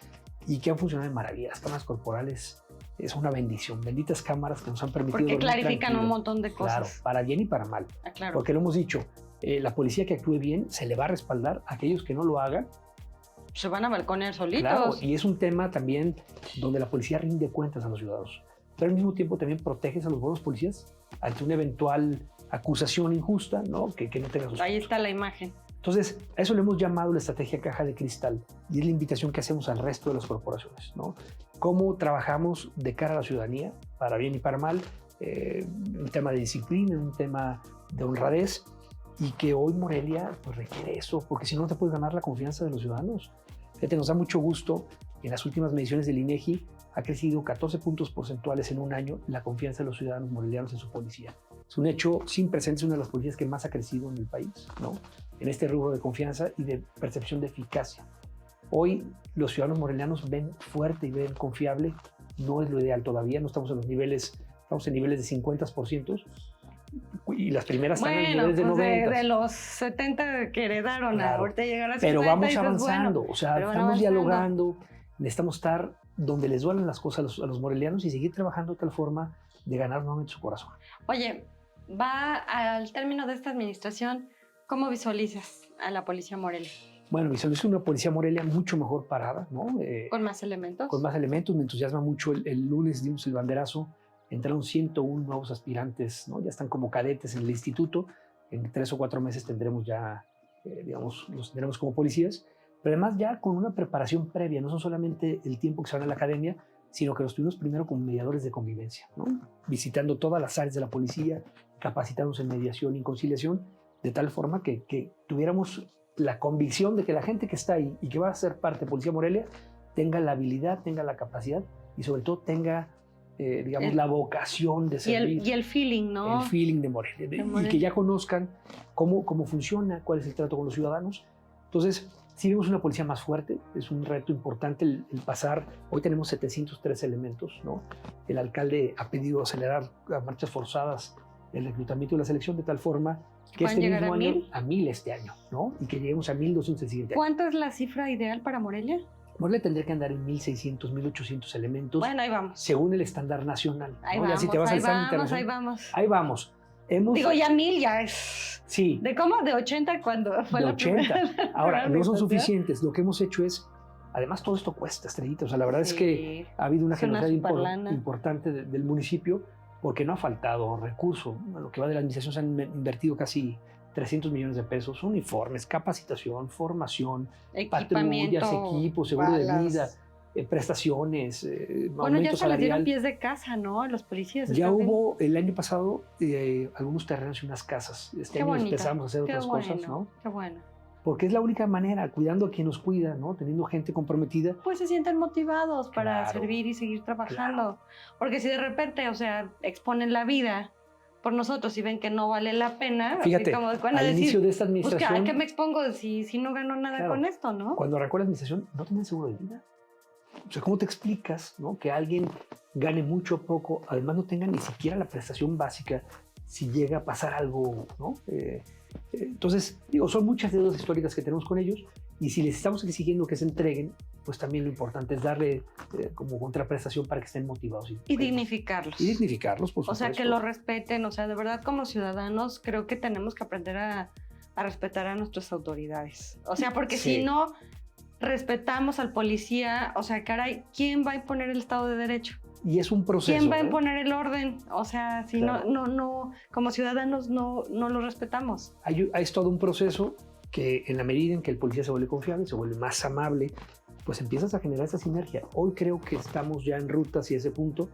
y que han funcionado de maravilla. Las cámaras corporales es una bendición. Benditas cámaras que nos han permitido Porque dormir clarifican un tranquilos. montón de Claro, cosas. para bien y para mal. Ah, claro. Porque lo hemos dicho, la policía que actúe bien se le va a respaldar. A aquellos que no lo hagan, Se van a balconear solitos. claro, y es un tema también donde la policía rinde cuentas a los ciudadanos. Pero al mismo tiempo también proteges a los buenos policías ante una eventual acusación injusta, ¿no? Que no tenga sus Ahí puntos. está la imagen. Entonces, a eso le hemos llamado la estrategia caja de cristal, y es la invitación que hacemos al resto de las corporaciones, ¿no? Cómo trabajamos de cara a la ciudadanía, para bien y para mal, un tema de disciplina, un tema de honradez, y que hoy Morelia pues, requiere eso, porque si no, no te puedes ganar la confianza de los ciudadanos. Fíjate, nos da mucho gusto, en las últimas mediciones del INEGI ha crecido 14 puntos porcentuales en un año la confianza de los ciudadanos morelianos en su policía. Es un hecho sin precedentes, una de las policías que más ha crecido en el país, ¿no? En este rubro de confianza y de percepción de eficacia. Hoy los ciudadanos morelianos ven fuerte y ven confiable, no es lo ideal todavía, no estamos en los niveles, estamos en niveles de 50%, y las primeras están en Bueno, niveles de pues 90%. de los 70 que heredaron, Claro. ahorita llegar a 50. Pero vamos y dices, avanzando, bueno, o sea, pero van estamos avanzando. dialogando, necesitamos estar donde les duelen las cosas a los morelianos y seguir trabajando de tal forma de ganar nuevamente su corazón. Oye, va al término de esta administración, ¿cómo visualizas a la policía Morelia? Bueno, visualizo una policía Morelia mucho mejor parada, ¿no? ¿Con más elementos? Con más elementos, me entusiasma mucho. El lunes dimos el banderazo, entraron 101 nuevos aspirantes, ¿no? Ya están como cadetes en el instituto, en 3 o 4 meses tendremos ya, digamos, los tendremos como policías, pero además ya con una preparación previa, no son solamente el tiempo que se van a la academia, sino que los tuvimos primero como mediadores de convivencia, ¿no? Visitando todas las áreas de la policía, capacitándonos en mediación y conciliación, de tal forma que tuviéramos la convicción de que la gente que está ahí y que va a ser parte de Policía Morelia tenga la habilidad, tenga la capacidad y sobre todo tenga, digamos, la vocación de servir. Y el feeling, ¿no? El feeling de Morelia. Y que ya conozcan cómo funciona, cuál es el trato con los ciudadanos. Entonces, si vemos una policía más fuerte, es un reto importante el pasar. Hoy tenemos 703 elementos, ¿no? El alcalde ha pedido acelerar a marchas forzadas el reclutamiento y la selección de tal forma que este llegar mismo a año, 1000? a 1000 este año, ¿no? Y que lleguemos a 1200 el siguiente año. ¿Cuánto es la cifra ideal para Morelia? Morelia tendría que andar en 1600, 1800 elementos, Bueno, ahí vamos. según el estándar nacional. Ahí ¿no? vamos, Ya si te vas ahí al estándar vamos, internacional, ahí vamos. ahí vamos. Digo, ya 1000 ya es... Sí, ¿De cómo? ¿De 80 cuando fue de la 80. primera? Ahora, no son administración? suficientes. Lo que hemos hecho es, además todo esto cuesta, Estrellita. O sea, la verdad es que ha habido una Es una generosidad superlana. importante del municipio porque no ha faltado recurso. A lo que va de la administración se han invertido casi 300 millones de pesos, uniformes, capacitación, formación, Equipamiento, patrullas, equipos, seguro balas. de vida, prestaciones, Bueno, ya aumento se les dieron salarial. pies de casa, ¿no? A los policías. Ya ¿estás viendo? hubo el año pasado algunos terrenos y unas casas. Este Qué año bonito, empezamos a hacer qué otras bueno, cosas, ¿no? Qué bueno. Porque es la única manera, cuidando a quien nos cuida, ¿no? Teniendo gente comprometida. Pues se sienten motivados para Claro, servir y seguir trabajando. Porque si de repente, o sea, exponen la vida por nosotros y ven que no vale la pena, Fíjate, así como van a al decir, inicio de esta pues que, administración, ¿a qué me expongo si no gano nada Claro. con esto, no? cuando arrancó la administración, no tenían seguro de vida. O sea, ¿cómo te explicas, ¿no? Que alguien gane mucho o poco, además no tenga ni siquiera la prestación básica si llega a pasar algo, ¿no? Entonces, digo, son muchas deudas históricas que tenemos con ellos y si les estamos exigiendo que se entreguen, pues también lo importante es darle como contraprestación para que estén motivados. Y dignificarlos. Y dignificarlos, por O supuesto. sea, que lo respeten. O sea, de verdad, como ciudadanos, creo que tenemos que aprender a respetar a nuestras autoridades. O sea, porque Sí. si no respetamos al policía, o sea, caray, ¿quién va a imponer el Estado de Derecho? Y es un proceso. ¿Quién va a ¿eh? imponer el orden? O sea, si Claro. no, como ciudadanos no lo respetamos. Es todo un proceso que en la medida en que el policía se vuelve confiable, se vuelve más amable, pues empiezas a generar esa sinergia. Hoy creo que estamos ya en ruta hacia ese punto.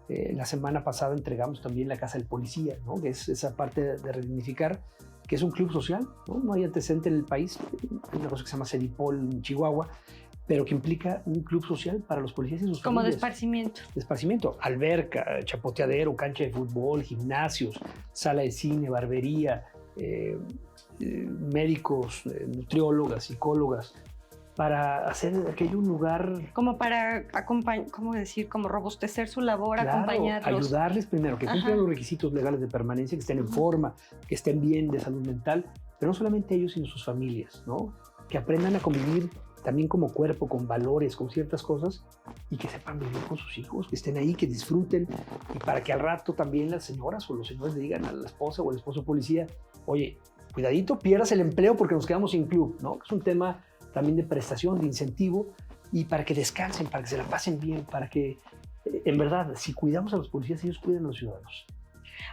La semana pasada entregamos también la Casa del Policía, ¿no? Que es esa parte de redignificar, que es un club social, ¿no? No hay antecedente en el país, hay una cosa que se llama Sedipol en Chihuahua, pero que implica un club social para los policías y sus Como de familias. esparcimiento. De esparcimiento, alberca, chapoteadero, cancha de fútbol, gimnasios, sala de cine, barbería, médicos, nutriólogas, psicólogas, para hacer de aquello un lugar... Como para acompañar, ¿cómo decir? Como robustecer su labor, Claro, acompañarlos. ayudarles primero, que cumplan los requisitos legales de permanencia, que estén en forma, que estén bien de salud mental, pero no solamente ellos, sino sus familias, ¿no? Que aprendan a convivir también como cuerpo, con valores, con ciertas cosas, y que sepan vivir con sus hijos, que estén ahí, que disfruten, y para que al rato también las señoras o los señores le digan a la esposa o al esposo policía, oye, cuidadito, pierdas el empleo porque nos quedamos sin club, ¿no? Es un tema también de prestación, de incentivo, y para que descansen, para que se la pasen bien, para que, en verdad, si cuidamos a los policías, ellos cuidan a los ciudadanos.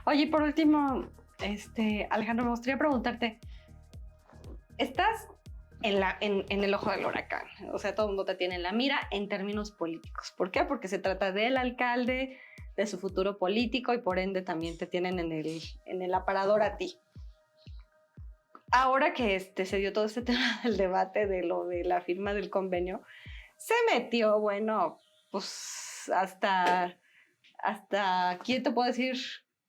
Oye, por último, Alejandro, me gustaría preguntarte, ¿estás en el ojo del huracán? O sea, todo el mundo te tiene en la mira en términos políticos. ¿Por qué? Porque se trata del alcalde, de su futuro político, y por ende también te tienen en el aparador a ti. Ahora que se dio todo este tema del debate de lo de la firma del convenio, se metió, bueno, pues hasta ¿quién te puedo decir?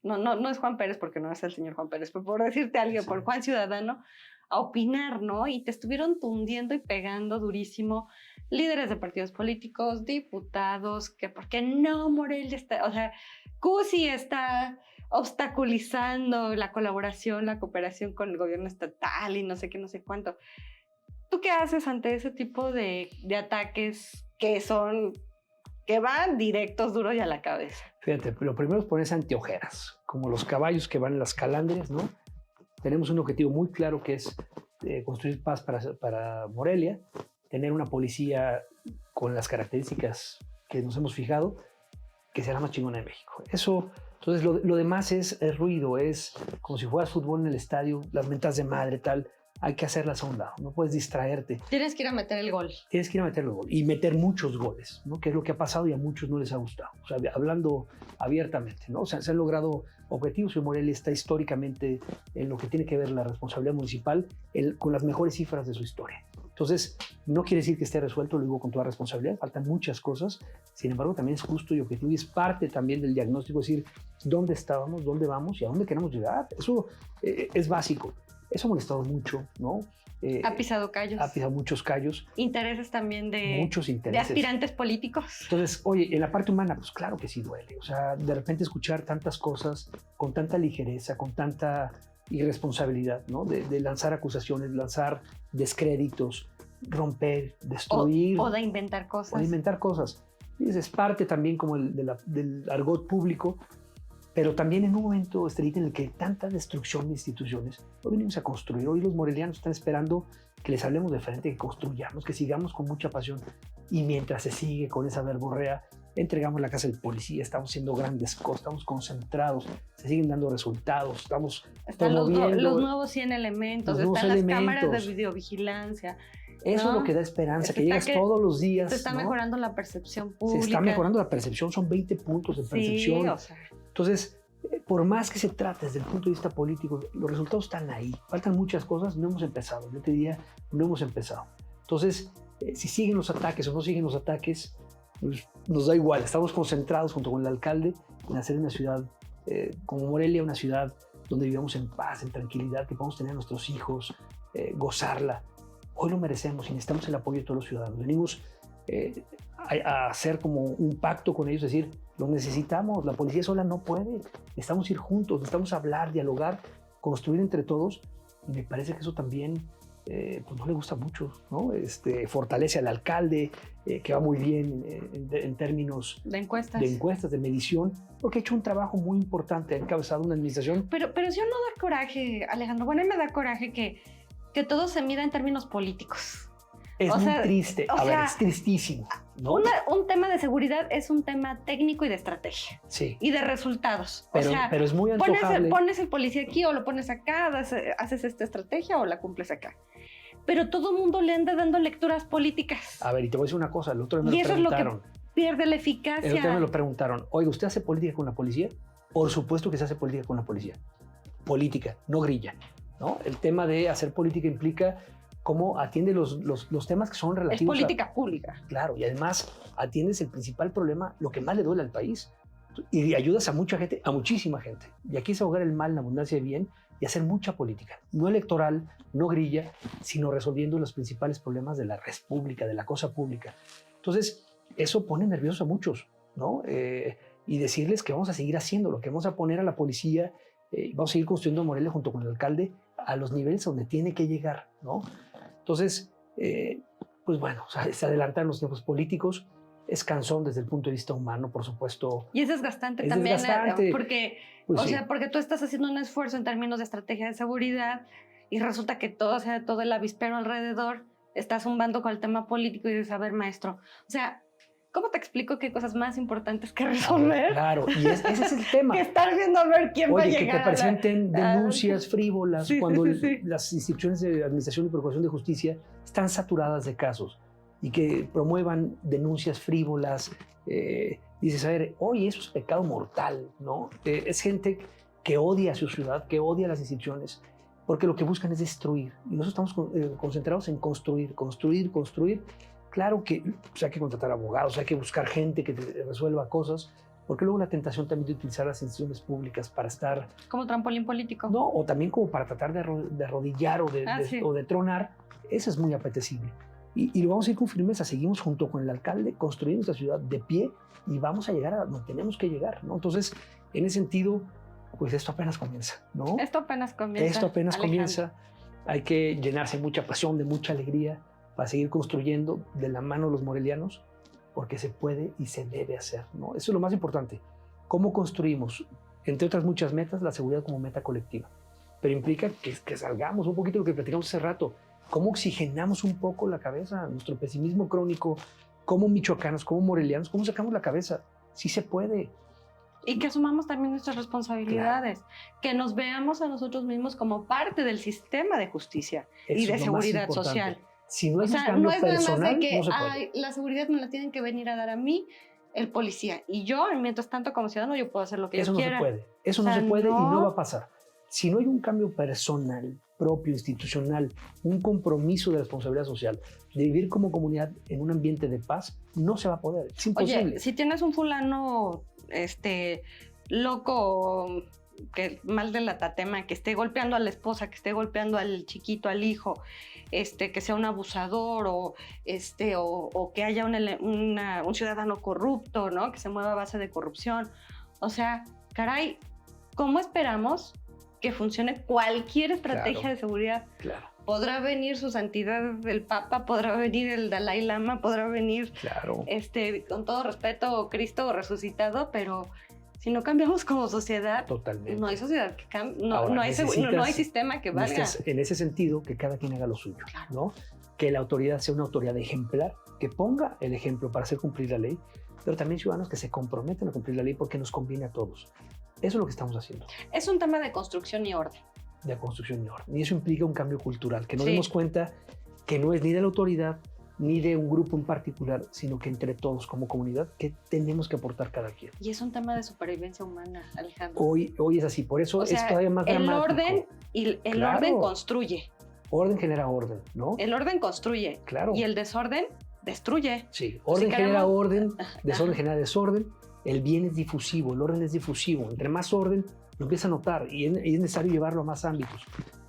No es Juan Pérez, porque no es el señor Juan Pérez, pero por decirte a alguien, por Juan Ciudadano, a opinar, ¿no? Y te estuvieron tundiendo y pegando durísimo líderes de partidos políticos, diputados, que por qué no Morelia está, o sea, Cusi está obstaculizando la colaboración, la cooperación con el gobierno estatal y no sé qué, no sé cuánto. ¿Tú qué haces ante ese tipo de ataques que van directos, duros y a la cabeza? Fíjate, lo primero es ponerse anteojeras, como los caballos que van en las calandrias, ¿no? Tenemos un objetivo muy claro que es construir paz para Morelia, tener una policía con las características que nos hemos fijado, que sea la más chingona de México. Eso, entonces lo demás es ruido, es como si juegas fútbol en el estadio, las mentas de madre, tal, hay que hacerlas a un lado, no puedes distraerte. Tienes que ir a meter el gol. Tienes que ir a meter el gol y meter muchos goles, ¿no? Que es lo que ha pasado y a muchos no les ha gustado. O sea, hablando abiertamente, ¿no? O sea, se han logrado objetivos y Morelia está históricamente en lo que tiene que ver la responsabilidad municipal con las mejores cifras de su historia. Entonces, no quiere decir que esté resuelto, lo digo con toda responsabilidad, faltan muchas cosas, sin embargo, también es justo y objetivo y es parte también del diagnóstico, es decir, dónde estábamos, dónde vamos y a dónde queremos llegar. Eso es básico. Eso ha molestado mucho, ¿no? Ha pisado callos. Ha pisado muchos callos. Intereses también muchos intereses. De aspirantes políticos. Entonces, oye, en la parte humana, pues claro que sí duele. O sea, de repente escuchar tantas cosas con tanta ligereza, con tanta irresponsabilidad, ¿no? De lanzar acusaciones, lanzar descréditos, romper, destruir. O de inventar cosas. O de inventar cosas. Y es parte también como del argot público, pero también en un momento, Estelita, en el que tanta destrucción de instituciones, hoy venimos a construir. Hoy los morelianos están esperando que les hablemos de frente, que construyamos, que sigamos con mucha pasión. Y mientras se sigue con esa verborrea, entregamos la casa del policía, estamos haciendo grandes cosas, estamos concentrados, se siguen dando resultados, están los nuevos 100 elementos, están las cámaras de videovigilancia. Eso es lo que da esperanza, que llegas todos los días. Se está mejorando la percepción pública. Se está mejorando la percepción, son 20 puntos de percepción. Sí, o sea. Entonces, por más que se trate desde el punto de vista político, los resultados están ahí. Faltan muchas cosas, no hemos empezado. Yo te diría, no hemos empezado. Entonces, si siguen los ataques o no siguen los ataques, pues nos da igual. Estamos concentrados junto con el alcalde en hacer una ciudad como Morelia, una ciudad donde vivamos en paz, en tranquilidad, que podamos tener a nuestros hijos, gozarla. Hoy lo merecemos y necesitamos el apoyo de todos los ciudadanos. Venimos a hacer como un pacto con ellos, decir, lo necesitamos, la policía sola no puede, necesitamos ir juntos, necesitamos hablar, dialogar, construir entre todos, y me parece que eso también pues no le gusta mucho, ¿no? Fortalece al alcalde, que va muy bien en términos de encuestas, de medición, porque ha hecho un trabajo muy importante, ha encabezado una administración. Pero eso no da coraje, Alejandro. Bueno, a mí me da coraje que todo se mida en términos políticos. Es muy triste, es tristísimo, ¿no? Un tema de seguridad es un tema técnico y de estrategia. Sí. Y de resultados. Pero es muy antojable. Pones el policía aquí o lo pones acá, haces esta estrategia o la cumples acá. Pero todo el mundo le anda dando lecturas políticas. A ver, y te voy a decir una cosa, el otro día me lo preguntaron. Eso es lo que pierde la eficacia. El otro día me lo preguntaron, oiga, ¿usted hace política con la policía? Por supuesto que se hace política con la policía. Política, no grilla. ¿no? El tema de hacer política implica cómo atiende los temas que son relativos. Es política pública. Claro, y además atiendes el principal problema, lo que más le duele al país. Y ayudas a mucha gente, a muchísima gente. Y aquí es ahogar el mal en abundancia de bien y hacer mucha política. No electoral, no grilla, sino resolviendo los principales problemas de la res pública, de la cosa pública. Entonces, eso pone nerviosos a muchos, ¿no? Y decirles que vamos a seguir haciéndolo, que vamos a poner a la policía, vamos a seguir construyendo Morelia junto con el alcalde a los niveles donde tiene que llegar, ¿no? Entonces, pues bueno, o sea, se adelantan los tiempos políticos. Es cansón desde el punto de vista humano, por supuesto. Y es desgastante también, desgastante. Porque, pues o sea, porque tú estás haciendo un esfuerzo en términos de estrategia de seguridad y resulta que todo, o sea, todo el avispero alrededor está zumbando con el tema político y dices, a ver, maestro, o sea, ¿cómo te explico qué hay cosas más importantes que resolver? Claro, y ese es el tema. Que estar viendo a ver quién va a llegar. Oye, que te presenten denuncias frívolas cuando sí. Las instituciones de administración y procuración de justicia están saturadas de casos y que promuevan denuncias frívolas. Dices, a ver, oye, eso es pecado mortal, ¿no? Es gente que odia a su ciudad, que odia a las instituciones, porque lo que buscan es destruir. Y nosotros estamos concentrados en construir. Claro que pues, hay que contratar abogados, hay que buscar gente que te resuelva cosas, porque luego la tentación también de utilizar las instituciones públicas para estar... Como trampolín político. No, o también como para tratar de arrodillar o de tronar, eso es muy apetecible. Y lo vamos a ir con firmeza, seguimos junto con el alcalde construyendo esta ciudad de pie y vamos a llegar a donde tenemos que llegar, ¿no? Entonces, en ese sentido, pues esto apenas comienza, ¿no? Esto apenas comienza. Comienza. Hay que llenarse de mucha pasión, de mucha alegría para seguir construyendo de la mano los morelianos, porque se puede y se debe hacer, ¿no? Eso es lo más importante. ¿Cómo construimos? Entre otras muchas metas, la seguridad como meta colectiva. Pero implica que salgamos un poquito de lo que platicamos hace rato. ¿Cómo oxigenamos un poco la cabeza? Nuestro pesimismo crónico, como michoacanos, como morelianos, ¿cómo sacamos la cabeza? Sí se puede. Y que asumamos también nuestras responsabilidades, claro. Que nos veamos a nosotros mismos como parte del sistema de justicia y de seguridad social. Si no es un cambio personal, nada más de que no se puede. la seguridad me la tienen que venir a dar a mí el policía. Y yo, mientras tanto como ciudadano, yo puedo hacer lo que yo quiera. Eso no se puede. Eso no se puede y no va a pasar. Si no hay un cambio personal, propio, institucional, un compromiso de responsabilidad social, de vivir como comunidad en un ambiente de paz, no se va a poder. Es imposible. Oye, si tienes un fulano loco, que mal de la tatema, que esté golpeando a la esposa, que esté golpeando al chiquito, al hijo, que sea un abusador o que haya un ciudadano corrupto, ¿no? Que se mueva a base de corrupción. O sea, caray, ¿cómo esperamos que funcione cualquier estrategia de seguridad? Claro. Podrá venir su santidad el Papa, podrá venir el Dalai Lama, podrá venir, con todo respeto, Cristo resucitado, pero si no cambiamos como sociedad, totalmente, no hay sociedad que cambie, no hay sistema que valga. En ese sentido, que cada quien haga lo suyo, claro. ¿No? Que la autoridad sea una autoridad ejemplar, que ponga el ejemplo para hacer cumplir la ley, pero también ciudadanos que se comprometen a cumplir la ley porque nos conviene a todos. Eso es lo que estamos haciendo. Es un tema de construcción y orden. De construcción y orden. Y eso implica un cambio cultural, que nos demos cuenta que no es ni de la autoridad ni de un grupo en particular, sino que entre todos como comunidad que tenemos que aportar cada quien. Y es un tema de supervivencia humana, Alejandro. Hoy es así, por eso es todavía más dramático. El orden construye. Orden genera orden, ¿no? El orden construye. Claro. Y el desorden destruye. Sí, orden genera orden, desorden genera desorden. El bien es difusivo, el orden es difusivo. Entre más orden, lo empieza a notar y es necesario llevarlo a más ámbitos.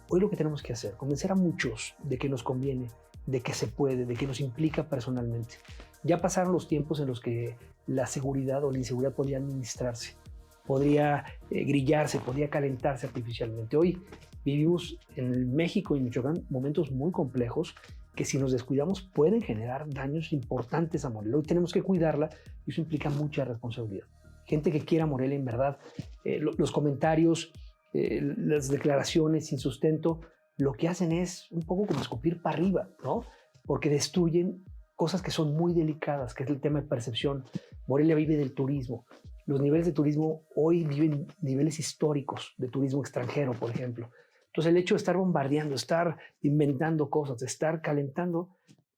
Hoy lo que tenemos que hacer, convencer a muchos de que nos conviene, de que se puede, de que nos implica personalmente. Ya pasaron los tiempos en los que la seguridad o la inseguridad podía administrarse, podría grillarse, podría calentarse artificialmente. Hoy vivimos en México y Michoacán momentos muy complejos que si nos descuidamos pueden generar daños importantes a Morelia. Hoy tenemos que cuidarla y eso implica mucha responsabilidad. Gente que quiera Morelia en verdad, los comentarios, las declaraciones sin sustento, lo que hacen es un poco como escupir para arriba, ¿no? Porque destruyen cosas que son muy delicadas, que es el tema de percepción. Morelia vive del turismo. Los niveles de turismo hoy viven niveles históricos de turismo extranjero, por ejemplo. Entonces el hecho de estar bombardeando, estar inventando cosas, de estar calentando,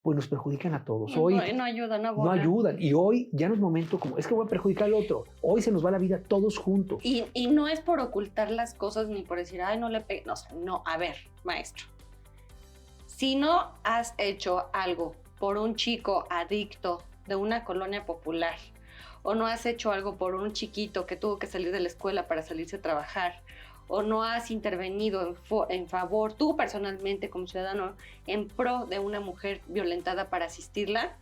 pues nos perjudican a todos. No, Hoy no ayudan, no no abonan. ayudan. Y hoy ya no es momento como, es que voy a perjudicar al otro. Hoy se nos va la vida todos juntos. Y no es por ocultar las cosas ni por decir, ay, no le pegué. No, o sea, no, a ver, maestro. Si no has hecho algo por un chico adicto de una colonia popular, o no has hecho algo por un chiquito que tuvo que salir de la escuela para salirse a trabajar, o no has intervenido en favor, tú personalmente como ciudadano, en pro de una mujer violentada para asistirla,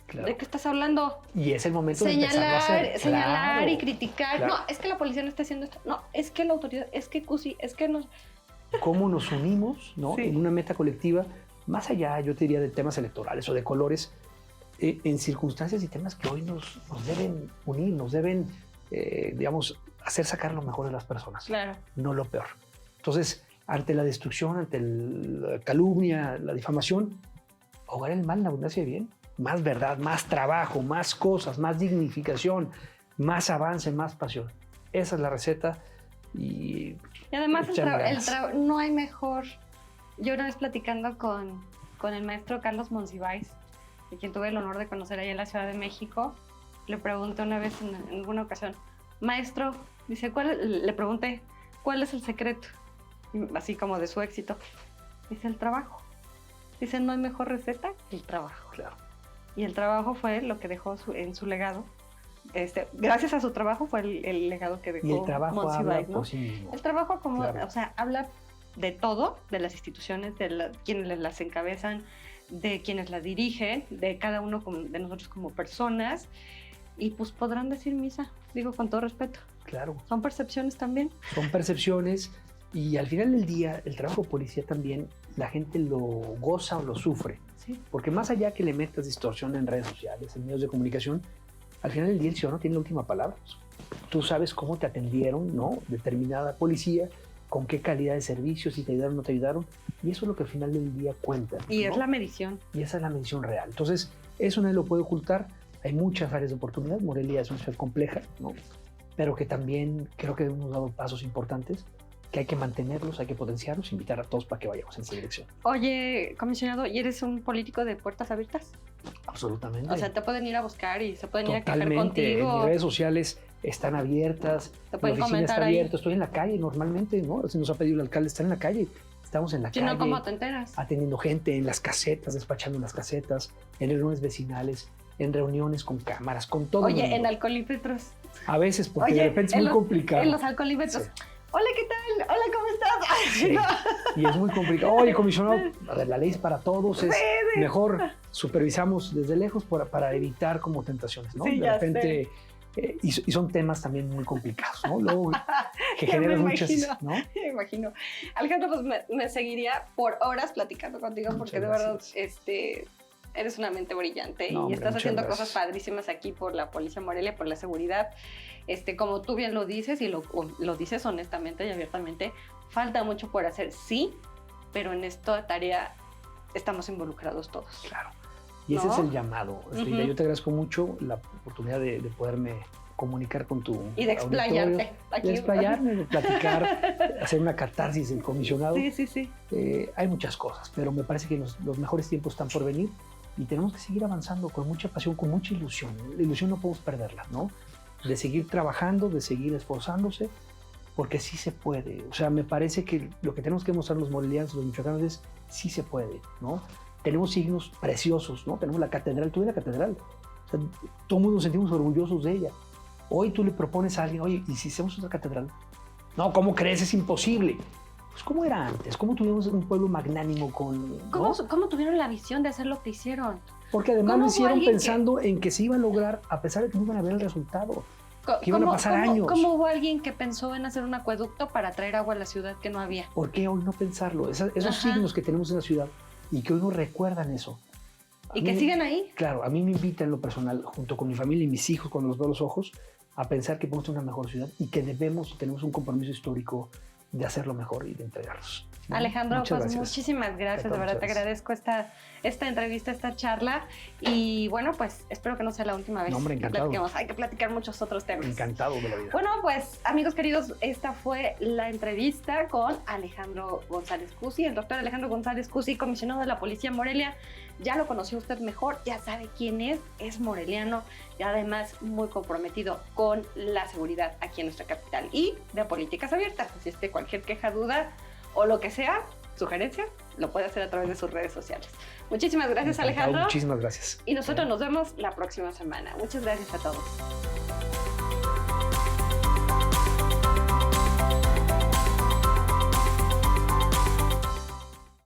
Claro. ¿de qué estás hablando? Y es el momento de empezarlo a hacer. Señalar Claro, y criticar. claro. No, es que la policía no está haciendo esto. No, es que la autoridad, es que CUSI, es que no. Cómo nos unimos, ¿no? Sí. En una meta colectiva, más allá, yo te diría, de temas electorales o de colores, en circunstancias y temas que hoy nos deben unir, nos deben, digamos, hacer sacar lo mejor de las personas, Claro. no lo peor. Entonces, ante la destrucción, ante la calumnia, la difamación, ahogar el mal en la abundancia de bien, más verdad, más trabajo, más cosas, más dignificación, más avance, más pasión. Esa es la receta y además echarle ganas. no hay mejor. Yo una vez platicando con el maestro Carlos Monsiváis, de quien tuve el honor de conocer allá en la Ciudad de México, le pregunté una vez en alguna ocasión, maestro, dice, le pregunté, ¿cuál es el secreto? Así como de su éxito. Dice, el trabajo. Dice, no hay mejor receta que el trabajo. Claro. Y el trabajo fue lo que dejó en su legado. Gracias a su trabajo fue el legado que dejó Y el trabajo habla Monsiváis, ¿no? por sí mismo. El trabajo como, Claro. o sea, habla de todo, de las instituciones, de quienes las encabezan, de quienes las dirigen, de cada uno de nosotros como personas. Y pues podrán decir misa, digo con todo respeto. Claro. Son percepciones también. Son percepciones y al final del día el trabajo de policía también la gente lo goza o lo sufre. Sí. Porque más allá que le metas distorsión en redes sociales, en medios de comunicación, al final del día el ciudadano tiene la última palabra. Tú sabes cómo te atendieron, ¿no? Determinada policía, con qué calidad de servicio, si te ayudaron o no te ayudaron. Y eso es lo que al final del día cuenta. Y ¿no? es la medición. Y esa es la medición real. Entonces, eso nadie lo puede ocultar. Hay muchas áreas de oportunidad. Morelia es una ciudad compleja, ¿no? Pero que también creo que hemos dado pasos importantes, que hay que mantenerlos, hay que potenciarlos, invitar a todos para que vayamos en esa dirección. Oye, comisionado, ¿y eres un político de puertas abiertas? Absolutamente. O sea, te pueden ir a buscar y se pueden ir a quejar Totalmente. En contigo. mis redes sociales están abiertas, Te la pueden oficina está comentar ahí. abierta, estoy en la calle normalmente, ¿no? Si nos ha pedido el alcalde, estar en la calle, estamos en la Si calle. no, ¿cómo te enteras? Atendiendo gente en las casetas, despachando en las casetas, en reuniones vecinales, en reuniones con cámaras, con todo. Oye, el mundo. en alcoholímetros. A veces, porque Oye, de repente es muy complicado. En los alcoholímetros. Sí. Hola, ¿qué tal? Hola, ¿cómo estás? Ay, Sí. no. Y es muy complicado. Oye, comisionado, a ver, la ley es para todos, es Sí, sí. mejor supervisamos desde lejos para evitar como tentaciones, ¿no? Sí, de ya repente, y son temas también muy complicados, ¿no? Luego, que Ya generan me muchas, imagino. ¿no? Me imagino. Alejandro, pues me seguiría por horas platicando contigo porque de verdad eres una mente brillante No, y hombre, estás muchas haciendo gracias. cosas padrísimas aquí por la Policía Morelia, por la seguridad. Como tú bien lo dices y lo dices honestamente y abiertamente, falta mucho por hacer, sí, pero en esta tarea estamos involucrados todos. Claro. Y ese ¿No? es el llamado. Frida. Ujú. Yo te agradezco mucho la oportunidad de poderme comunicar con tu Y de explayarte. auditorio, Aquí. de explayarme, de platicar, hacer una catarsis del comisionado. Sí, sí, sí. Hay muchas cosas, pero me parece que los mejores tiempos están por venir y tenemos que seguir avanzando con mucha pasión, con mucha ilusión. La ilusión no podemos perderla, ¿no? De seguir trabajando, de seguir esforzándose, porque sí se puede. O sea, me parece que lo que tenemos que mostrar los morelianos, los michoacanos, es sí se puede, ¿no? Tenemos signos preciosos, ¿no? Tenemos la catedral, tú ves la catedral. O sea, todo el mundo nos sentimos orgullosos de ella. Hoy tú le propones a alguien, oye, ¿y si hacemos otra catedral? No, ¿cómo crees? Es imposible. Pues, ¿cómo era antes? ¿Cómo tuvimos un pueblo magnánimo con...? ¿no? ¿Cómo tuvieron la visión de hacer lo que hicieron? Porque además ¿Cómo lo hubo hicieron alguien pensando en que se iba a lograr, a pesar de que no iban a ver el resultado. Que iban a pasar años. ¿Cómo hubo alguien que pensó en hacer un acueducto para traer agua a la ciudad que no había? ¿Por qué hoy no pensarlo? Esos Ajá. signos que tenemos en la ciudad y que hoy nos recuerdan eso. A Y que mí- siguen ahí. Claro, a mí me invita en lo personal, junto con mi familia y mis hijos, cuando los veo a los ojos, a pensar que podemos tener una mejor ciudad y que tenemos un compromiso histórico de hacerlo mejor y de entregarlos. Alejandro, Muchas pues gracias. muchísimas gracias, de verdad te agradezco esta entrevista, esta charla y bueno, pues espero que no sea la última vez. No, hombre, encantado. Hay que platicar muchos otros temas. Encantado de la vida. Bueno, pues amigos queridos, esta fue la entrevista con Alejandro González Cusi, el doctor Alejandro González Cusi, comisionado de la Policía Morelia. Ya lo conoció usted mejor, ya sabe quién es moreliano y además muy comprometido con la seguridad aquí en nuestra capital y de políticas abiertas. Así es que cualquier queja, duda o lo que sea, sugerencia, lo puede hacer a través de sus redes sociales. Muchísimas gracias, Alejandro. Muchísimas gracias. Y nosotros nos vemos la próxima semana. Muchas gracias a todos.